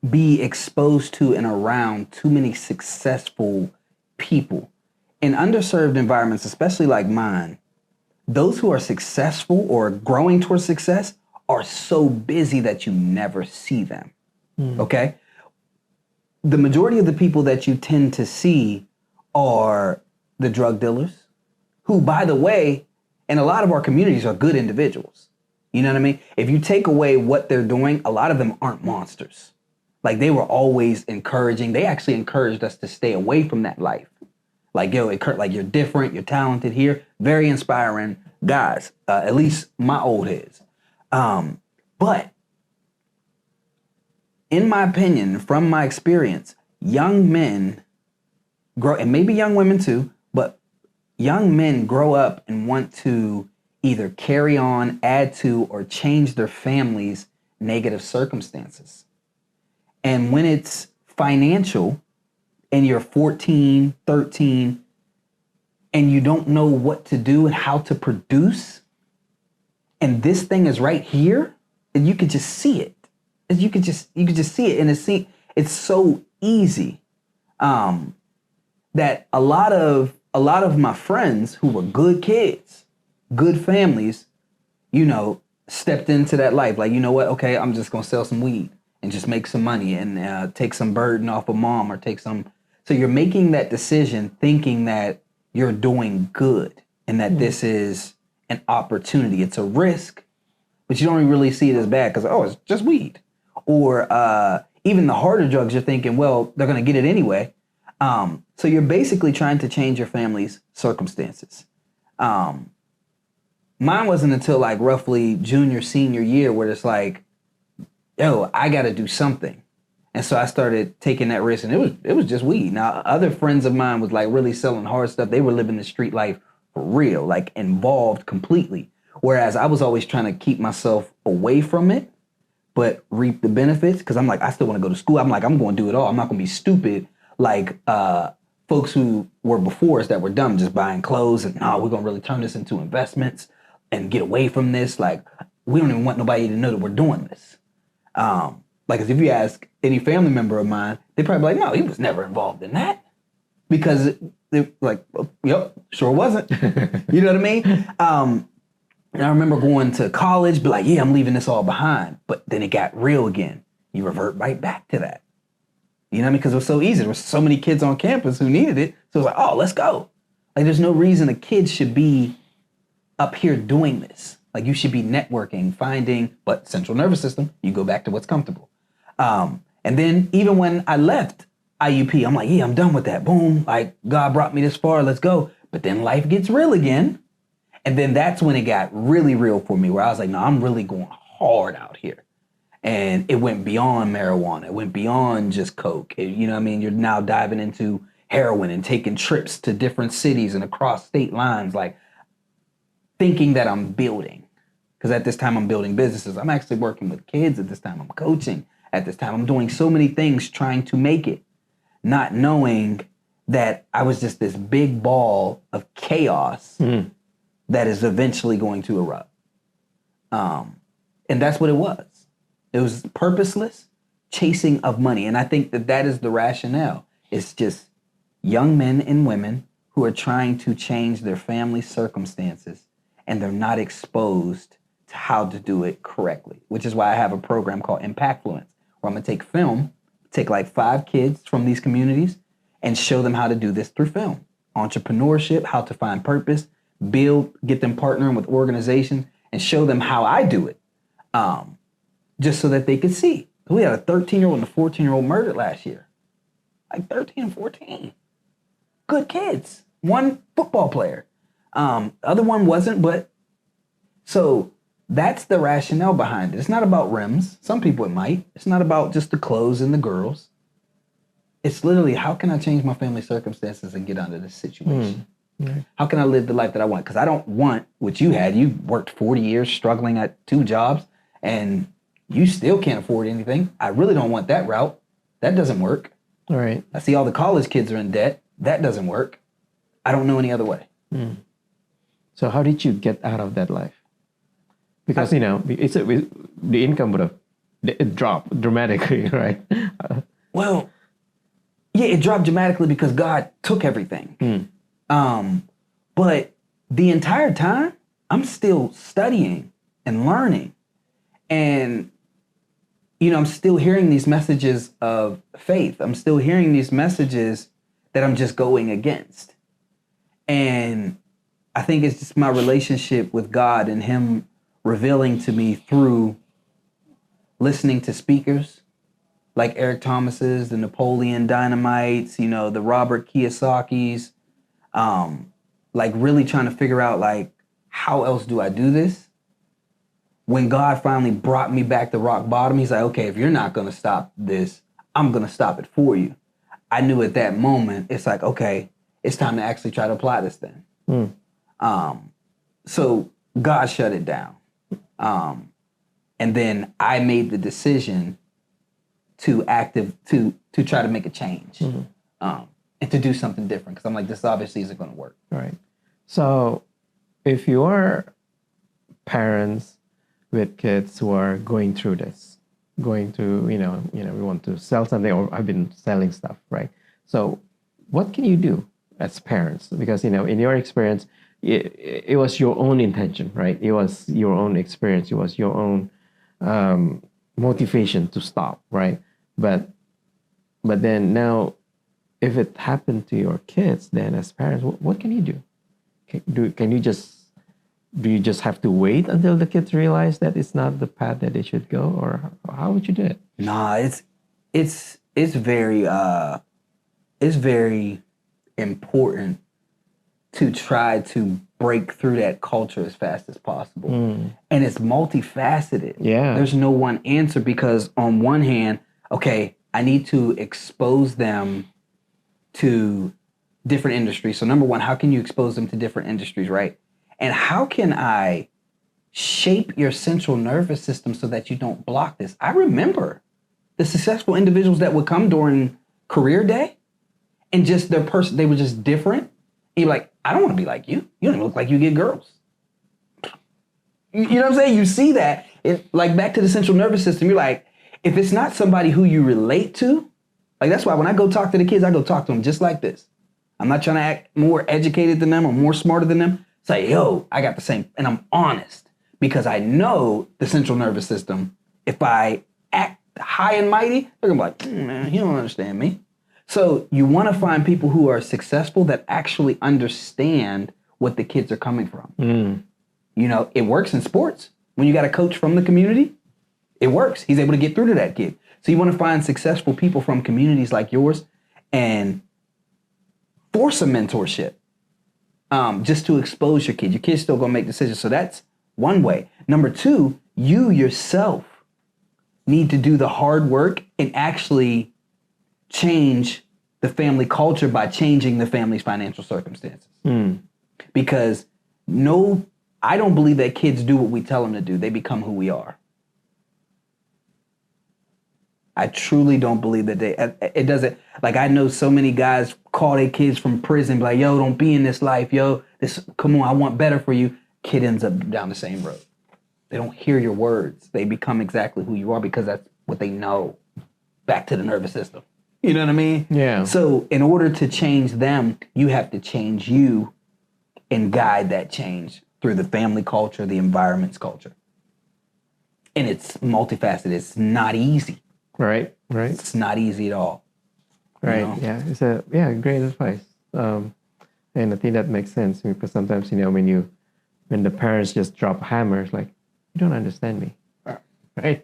be exposed to and around too many successful people. In underserved environments, especially like mine, those who are successful or growing towards success are so busy that you never see them. Okay? The majority of the people that you tend to see are the drug dealers, who, by the way, in a lot of our communities are good individuals. You know what I mean? If you take away what they're doing, a lot of them aren't monsters. Like, they were always encouraging. They actually encouraged us to stay away from that life. Like, like, you're different, you're talented here. Very inspiring guys, at least my old heads. But in my opinion, from my experience, young men grow, and maybe young women too, but young men grow up and want to either carry on, add to, or change their family's negative circumstances. And when it's financial and you're 14, 13, and you don't know what to do and how to produce, and this thing is right here, and you can just see it. you could just see it, and it's so easy that a lot of my friends who were good kids, good families, stepped into that life. Like, you know what? Okay, I'm just gonna sell some weed and just make some money and take some burden off of mom or take some. So you're making that decision thinking that you're doing good and that this is an opportunity. It's a risk, but you don't really see it as bad because, it's just weed. Or even the harder drugs, you're thinking, well, they're going to get it anyway. So you're basically trying to change your family's circumstances. Mine wasn't until like roughly junior, senior year where it's like, yo, I got to do something. And so I started taking that risk, and it was just weed. Now, other friends of mine was like really selling hard stuff. They were living the street life for real, like involved completely. Whereas I was always trying to keep myself away from it, but reap the benefits. Cause I'm like, I still want to go to school. I'm like, I'm going to do it all. I'm not going to be stupid like folks who were before us that were dumb, just buying clothes and we're going to really turn this into investments and get away from this. Like, we don't even want nobody to know that we're doing this. Like, if you ask any family member of mine, they probably be like, no, he was never involved in that. Because they're like, yep, sure wasn't. You know what I mean? And I remember going to college, be like, yeah, I'm leaving this all behind. But then it got real again. You revert right back to that. You know what I mean? Because it was so easy. There were so many kids on campus who needed it. So it was like, oh, let's go. Like, there's no reason a kid should be up here doing this. Like, you should be networking, finding, but central nervous system, you go back to what's comfortable. And then even when I left IUP, I'm like, yeah, I'm done with that. Boom. Like, God brought me this far. Let's go. But then life gets real again. And then that's when it got really real for me, where I was like, no, I'm really going hard out here. And it went beyond marijuana. It went beyond just coke. You know what I mean? You're now diving into heroin and taking trips to different cities and across state lines, like thinking that I'm building. Because at this time I'm building businesses. I'm actually working with kids at this time. I'm coaching at this time. I'm doing so many things trying to make it, not knowing that I was just this big ball of chaos that is eventually going to erupt. And that's what it was. It was purposeless chasing of money. And I think that that is the rationale. It's just young men and women who are trying to change their family circumstances, and they're not exposed to how to do it correctly, which is why I have a program called Impactfluence, where I'm gonna take film, take like 5 kids from these communities and show them how to do this through film. Entrepreneurship, how to find purpose, get them partnering with organizations and show them how I do it. Just so that they could see. We had a 13-year-old and a 14-year-old murdered last year. Like 13 and 14. Good kids. One football player. Other one wasn't, but so that's the rationale behind it. It's not about rims. Some people it might. It's not about just the clothes and the girls. It's literally, how can I change my family circumstances and get out of this situation? How can I live the life that I want? Because I don't want what you had. You worked 40 years struggling at 2 jobs and you still can't afford anything. I really don't want that route. That doesn't work. All right. I see all the college kids are in debt. That doesn't work. I don't know any other way. So how did you get out of that life? Because, the income would have dropped dramatically, right? Well, yeah, it dropped dramatically because God took everything. But the entire time, I'm still studying and learning. And, I'm still hearing these messages of faith. I'm still hearing these messages that I'm just going against. And I think it's just my relationship with God and Him revealing to me through listening to speakers like Eric Thomas's, the Napoleon Dynamites, the Robert Kiyosaki's, like really trying to figure out like, how else do I do this? When God finally brought me back to rock bottom, He's like, okay, if you're not going to stop this, I'm going to stop it for you. I knew at that moment, it's like, okay, it's time to actually try to apply this thing. So God shut it down. And then I made the decision to try to make a change and to do something different. Because I'm like, this obviously isn't going to work. All right. So if you are parents with kids who are going through this, going to, we want to sell something, or I've been selling stuff, right? So what can you do as parents? Because, in your experience, it was your own intention, right? It was your own experience. It was your own motivation to stop, right? But then now, if it happened to your kids, then as parents, what can you do? Do you just have to wait until the kids realize that it's not the path that they should go, or how would you do it? Nah, it's very important to try to break through that culture as fast as possible. And it's multifaceted. Yeah. There's no one answer, because on one hand, okay, I need to expose them to different industries. So number one, how can you expose them to different industries, right? And how can I shape your central nervous system so that you don't block this? I remember the successful individuals that would come during career day, and just they were just different. And you're like, I don't want to be like you. You don't even look like you get girls. You know what I'm saying? You see that, like back to the central nervous system. You're like, if it's not somebody who you relate to, like that's why when I go talk to the kids, I go talk to them just like this. I'm not trying to act more educated than them or more smarter than them. Say, yo, I got the same, and I'm honest, because I know the central nervous system. If I act high and mighty, they're gonna be like, man, you don't understand me. So you want to find people who are successful that actually understand what the kids are coming from. It works in sports. When you got a coach from the community, it works. He's able to get through to that kid. So you want to find successful people from communities like yours and force a mentorship, just to expose your kid. Your kid's still going to make decisions. So that's one way. Number two, you yourself need to do the hard work and actually change the family culture by changing the family's financial circumstances. Because I don't believe that kids do what we tell them to do. They become who we are. I truly don't believe that it doesn't, like I know so many guys call their kids from prison, be like, yo, don't be in this life, yo, come on, I want better for you. Kid ends up down the same road. They don't hear your words. They become exactly who you are because that's what they know. Back to the nervous system. You know what I mean? Yeah. So in order to change them, you have to change you and guide that change through the family culture, the environment's culture. And it's multifaceted. It's not easy. Right. It's not easy at all. Right. Yeah. It's great advice. And I think that makes sense, because sometimes, when the parents just drop hammers, like, you don't understand me. Right.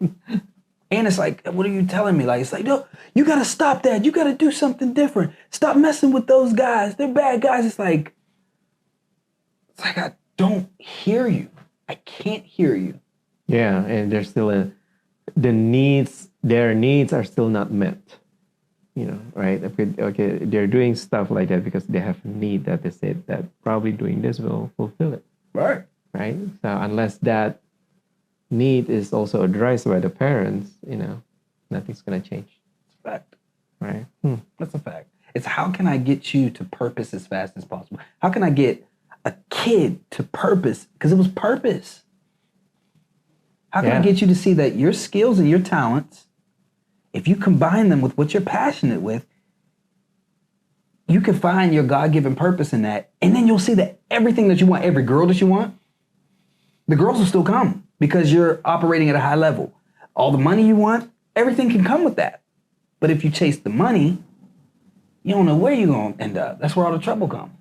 And it's like, what are you telling me? Like, it's like, no, you got to stop that. You got to do something different. Stop messing with those guys. They're bad guys. It's like I don't hear you. I can't hear you. Yeah. And there's still their needs are still not met. Right? Okay, they're doing stuff like that because they have a need that they said that probably doing this will fulfill it. Right. Right? So unless that need is also addressed by the parents, nothing's going to change. It's a fact. Right? That's a fact. It's how can I get you to purpose as fast as possible? How can I get a kid to purpose? Because it was purpose. How can I get you to see that your skills and your talents, if you combine them with what you're passionate with, you can find your God-given purpose in that. And then you'll see that everything that you want, every girl that you want, the girls will still come because you're operating at a high level. All the money you want, everything can come with that. But if you chase the money, you don't know where you're going to end up. That's where all the trouble comes.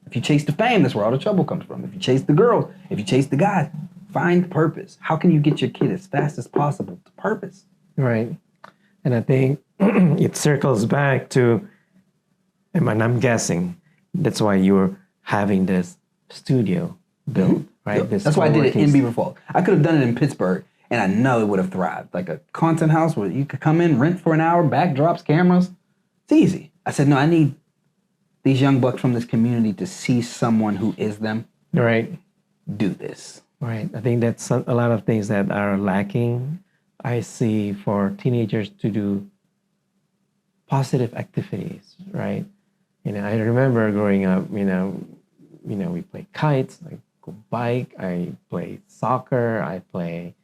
If you chase the fame, that's where all the trouble comes from. If you chase the girls, if you chase the guys, find purpose. How can you get your kid as fast as possible to purpose? Right. And I think it circles back to, and I'm guessing, that's why you're having this studio built, right? That's why I did it in Beaver Falls. I could have done it in Pittsburgh, and I know it would have thrived. Like a content house where you could come in, rent for an hour, backdrops, cameras. It's easy. I said, no, I need these young bucks from this community to see someone who is them. Right. Do this. Right. I think that's a lot of things that are lacking. I see for teenagers to do positive activities, right? I remember growing up, we play kites, I go bike, I play soccer, I play,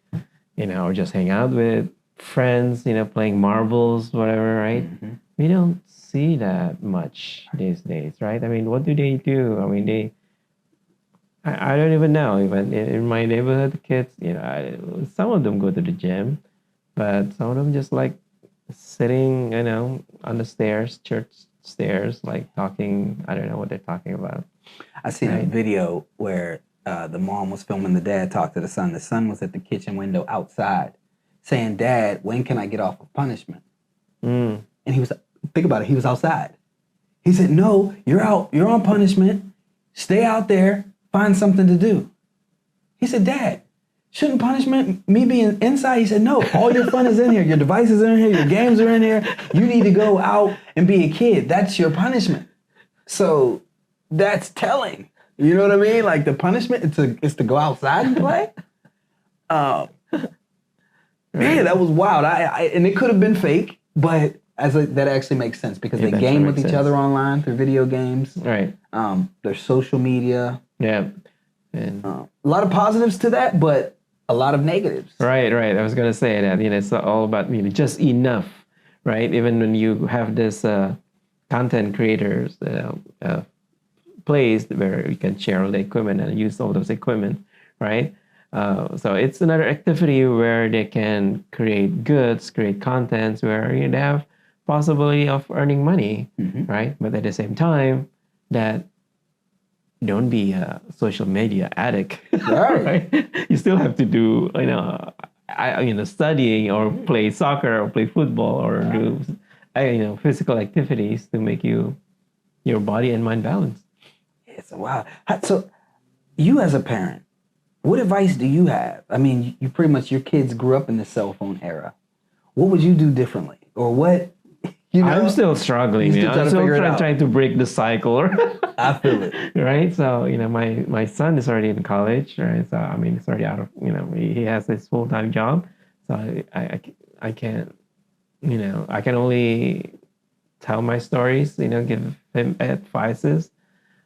or just hang out with friends, playing marbles, whatever, right? We don't see that much these days, right? I mean, what do they do? I mean, I don't even know. Even in my neighborhood, the kids, some of them go to the gym, but some of them just like sitting, on the stairs, church stairs, like talking. I don't know what they're talking about. I seen a video where the mom was filming the dad talk to the son. The son was at the kitchen window outside saying, "Dad, when can I get off of punishment?" And he was, think about it, he was outside. He said, "No, you're out. You're on punishment. Stay out there. Find something to do." He said, "Dad, shouldn't punishment me being inside?" He said, "No, all your fun is in here. Your devices are in here. Your games are in here. You need to go out and be a kid. That's your punishment." So that's telling. You know what I mean? Like the punishment is to go outside and play. Man, that was wild. And it could have been fake, but that actually makes sense because they game with each other online through video games. Right. There's social media. Yeah. And A lot of positives to that, but a lot of negatives. Right. I was gonna say that it's all about just enough, right? Even when you have this content creators, place where you can share all the equipment and use all those equipment, right? So it's another activity where they can create goods, create contents where they have possibility of earning money, right? But at the same time, that don't be a social media addict, right? You still have to do, studying or play soccer or play football or do, physical activities to make your body and mind balanced. It's wow. So, you as a parent, what advice do you have? I mean, you pretty much, your kids grew up in the cell phone era. What would you do differently? Or what, I'm still struggling. I'm still trying to break the cycle. I feel it. Right? So, my son is already in college, right? So, I mean, he's already out of, he has his full-time job. So I can't, I can only tell my stories, give him advices.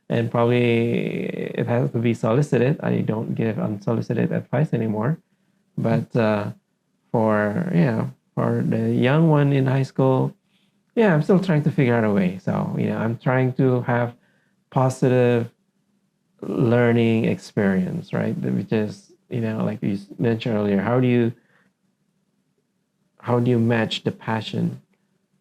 And probably it has to be solicited. I don't give unsolicited advice anymore. But for the young one in high school, I'm still trying to figure out a way. So, I'm trying to have positive learning experience, right? Which is, like you mentioned earlier, how do you match the passion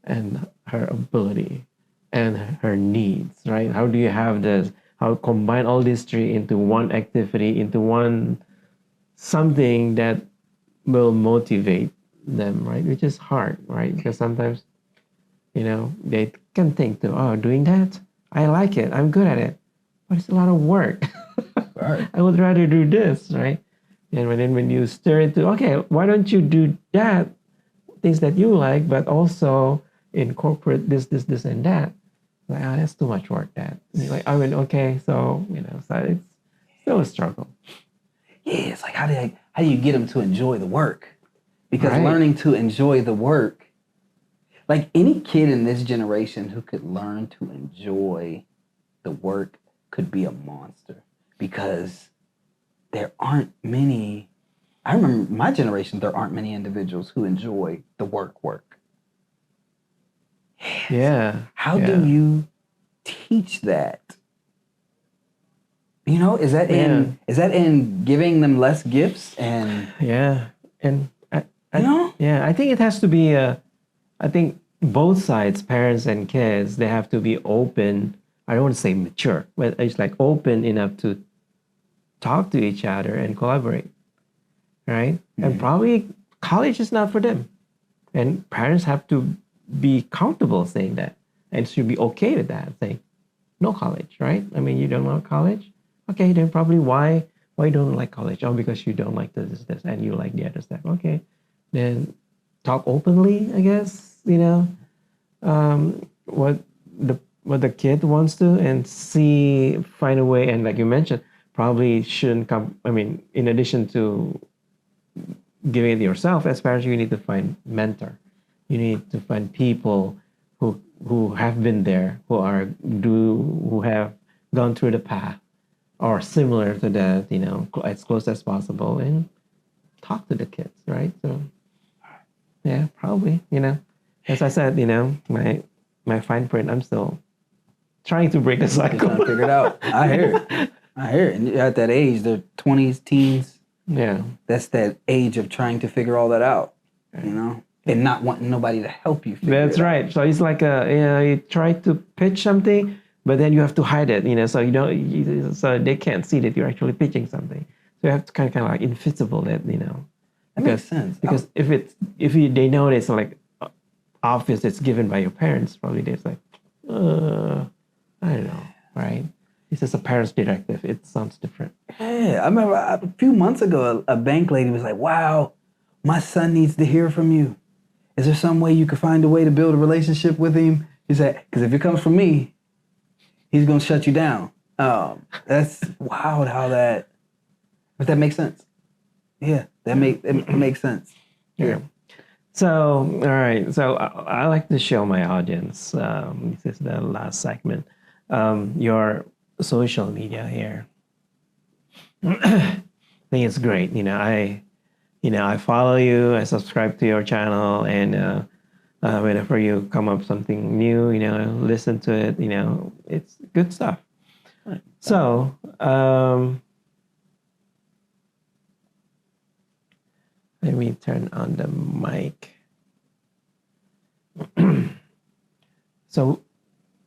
and her ability and her needs, right? How do you have this? How combine all these three into one activity, into one something that will motivate them, right? Which is hard, right? Because sometimes, they can think doing that, I like it, I'm good at it, but it's a lot of work. Right. I would rather do this, right? And when you stir it to, okay, why don't you do that, things that you like, but also incorporate this, and that. Like, that's too much work, Dad. Like, I mean, okay, so, so it's still a struggle. Yeah, it's like, how do you get them to enjoy the work? Because learning to enjoy the work, like any kid in this generation who could learn to enjoy the work could be a monster. Because there aren't many, I remember my generation, there aren't many individuals who enjoy the work. Yeah. How do you teach that? Is that in giving them less gifts and and I think it has to be I think both sides, parents and kids, they have to be open. I don't want to say mature, but it's like open enough to talk to each other and collaborate, right? And probably college is not for them, and parents have to be comfortable saying that and should be okay with that, saying no college, right? I mean, you don't want college, okay, then probably why you don't like college? Oh, because you don't like this and you like the other stuff. Okay, then talk openly, I guess, what the kid wants to, and find a way. And like you mentioned, probably shouldn't come, I mean, in addition to giving it yourself, as parents, you need to find mentor. You need to find people who have been there, who have gone through the path or similar to that, as close as possible, and talk to the kids, right? So, Yeah, probably. As I said, my fine print, I'm still trying to break the Just trying cycle. to figure it out. I hear it. And you're at that age, the 20s, teens. Yeah. That's that age of trying to figure all that out, and not wanting nobody to help you figure That's it right. out. So it's like you try to pitch something, but then you have to hide it, so you don't, so they can't see that you're actually pitching something. So you have to kind of like invisible that, That makes sense. Because they know it's like obvious it's given by your parents, probably they're like, I don't know, right? It's just a parent's directive. It sounds different. Yeah, I remember a few months ago, a bank lady was like, "Wow, my son needs to hear from you. Is there some way you could find a way to build a relationship with him?" He said, "Because if it comes from me, he's gonna shut you down." That's wild but that makes sense. Yeah, it makes sense. Yeah. So, all right. So I like to show my audience, this is the last segment, your social media here. I think it's great. I follow you, I subscribe to your channel, and whenever you come up something new, listen to it, it's good stuff. Right. So, let me turn on the mic. So,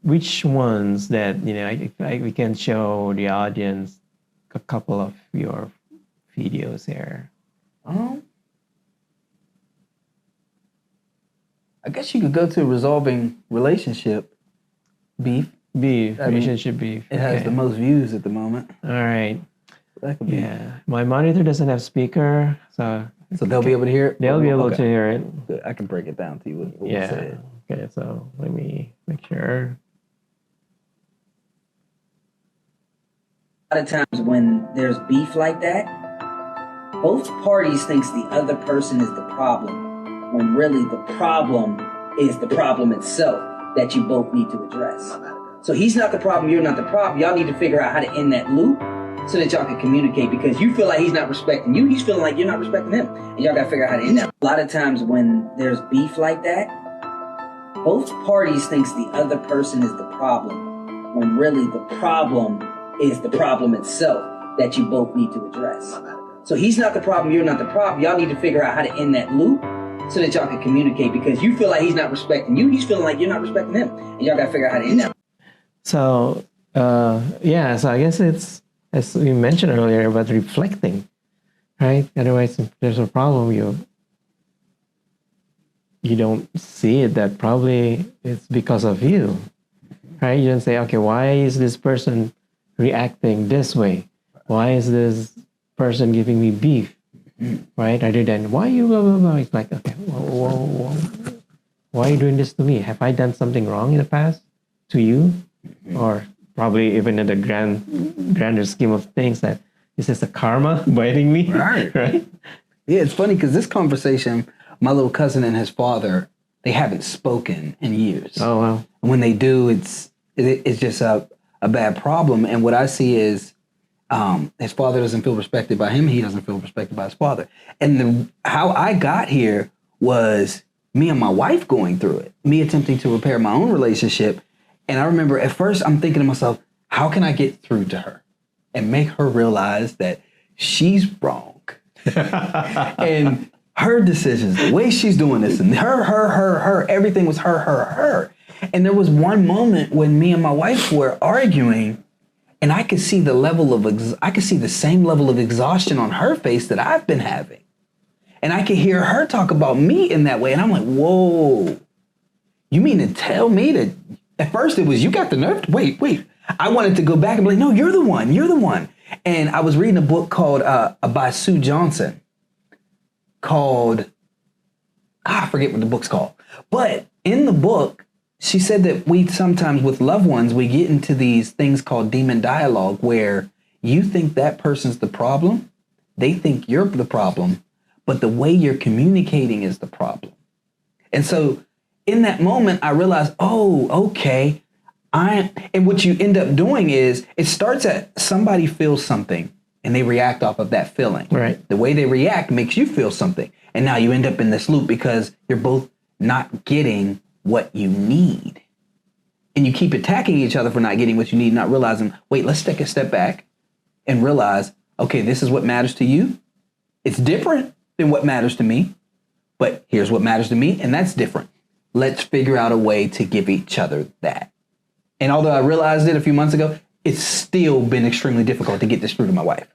which ones that, we can show the audience a couple of your videos here? I guess you could go to resolving relationship beef. Relationship beef. It has the most views at the moment. All right. That could be. Yeah. My monitor doesn't have speaker, so they'll be able to hear it? They'll be able to hear it. Good. I can break it down to you what we Yeah. said. Okay, so let me make sure. A lot of times when there's beef like that, both parties thinks the other person is the problem, when really the problem is the problem itself that you both need to address. So he's not the problem, you're not the problem. Y'all need to figure out how to end that loop so that y'all can communicate, because you feel like he's not respecting you, he's feeling like you're not respecting him, and y'all gotta figure out how to end that. A lot of times when there's beef like that, both parties thinks the other person is the problem, when really the problem is the problem itself that you both need to address. So he's not the problem, you're not the problem. Y'all need to figure out how to end that loop so that y'all can communicate, because you feel like he's not respecting you, he's feeling like you're not respecting him, and y'all gotta figure out how to end that. So, so I guess it's, as we mentioned earlier, about reflecting, right? Otherwise, if there's a problem, you don't see it, that probably it's because of you, right? You don't say, okay, why is this person reacting this way? Why is this person giving me beef, right? Rather than, why you blah, blah, blah. It's like, okay, whoa. Why are you doing this to me? Have I done something wrong in the past to you? Or probably even in the grander scheme of things, that is this a karma biting me? Right. Right? Yeah, it's funny because this conversation, my little cousin and his father, they haven't spoken in years. Oh, wow. And when they do, it's just a bad problem. And what I see is his father doesn't feel respected by him. He doesn't feel respected by his father. And how I got here was me and my wife going through it, me attempting to repair my own relationship. And I remember at first I'm thinking to myself, how can I get through to her and make her realize that she's wrong? And her decisions, the way she's doing this, and her, everything was her. And there was one moment when me and my wife were arguing, and I could see the same level of exhaustion on her face that I've been having. And I could hear her talk about me in that way. And I'm like, whoa, you mean to tell me that? At first it was, you got the nerve? Wait. I wanted to go back and be like, no, you're the one. And I was reading a book called, by Sue Johnson called, I forget what the book's called. But in the book, she said that we sometimes with loved ones, we get into these things called demon dialogue, where you think that person's the problem, they think you're the problem, but the way you're communicating is the problem. And so in that moment, I realized, oh, okay. And what you end up doing is, it starts at somebody feels something and they react off of that feeling. Right. The way they react makes you feel something. And now you end up in this loop because you're both not getting what you need. And you keep attacking each other for not getting what you need, not realizing, wait, let's take a step back and realize, okay, this is what matters to you. It's different than what matters to me, but here's what matters to me, and that's different. Let's figure out a way to give each other that. And although I realized it a few months ago, it's still been extremely difficult to get this through to my wife.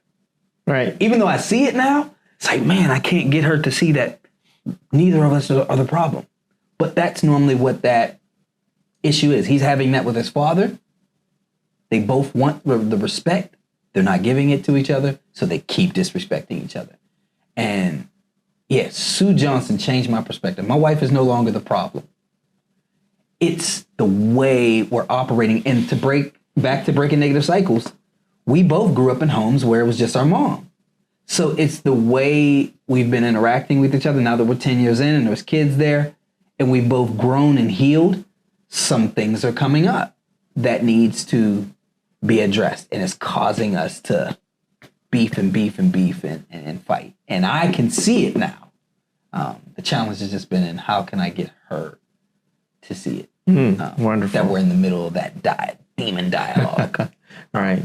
Right. Even though I see it now, it's like, man, I can't get her to see that neither of us are the problem. But that's normally what that issue is. He's having that with his father. They both want the respect. They're not giving it to each other, so they keep disrespecting each other. And yeah, Sue Johnson changed my perspective. My wife is no longer the problem. It's the way we're operating. And to break back to breaking negative cycles, we both grew up in homes where it was just our mom. So it's the way we've been interacting with each other now that we're 10 years in and there's kids there and we've both grown and healed. Some things are coming up that needs to be addressed, and it's causing us to beef and fight. And I can see it now. The challenge has just been in how can I get her to see it. Wonderful. That we're in the middle of that demon dialogue. All right.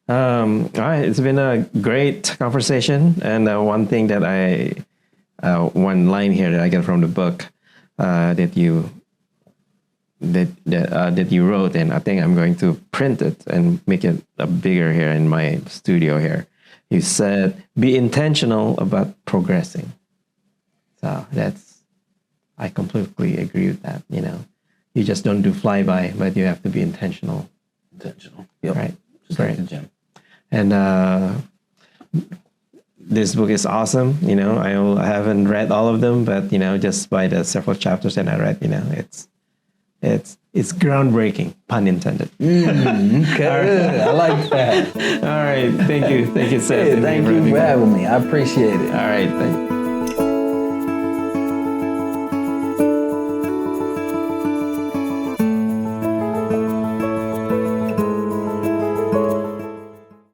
All right. It's been a great conversation. And one thing that one line here that I get from the book that you wrote, and I think I'm going to print it and make it bigger here in my studio here. You said, be intentional about progressing. So I completely agree with that. You just don't do flyby, but you have to be intentional. Yep. Right. Just like the gym. And this book is awesome. I haven't read all of them, but just by the several chapters that I read, it's groundbreaking, pun intended. Okay. I like that. All right. Thank you, Seth. Hey, thank you for having me. I appreciate it. All right.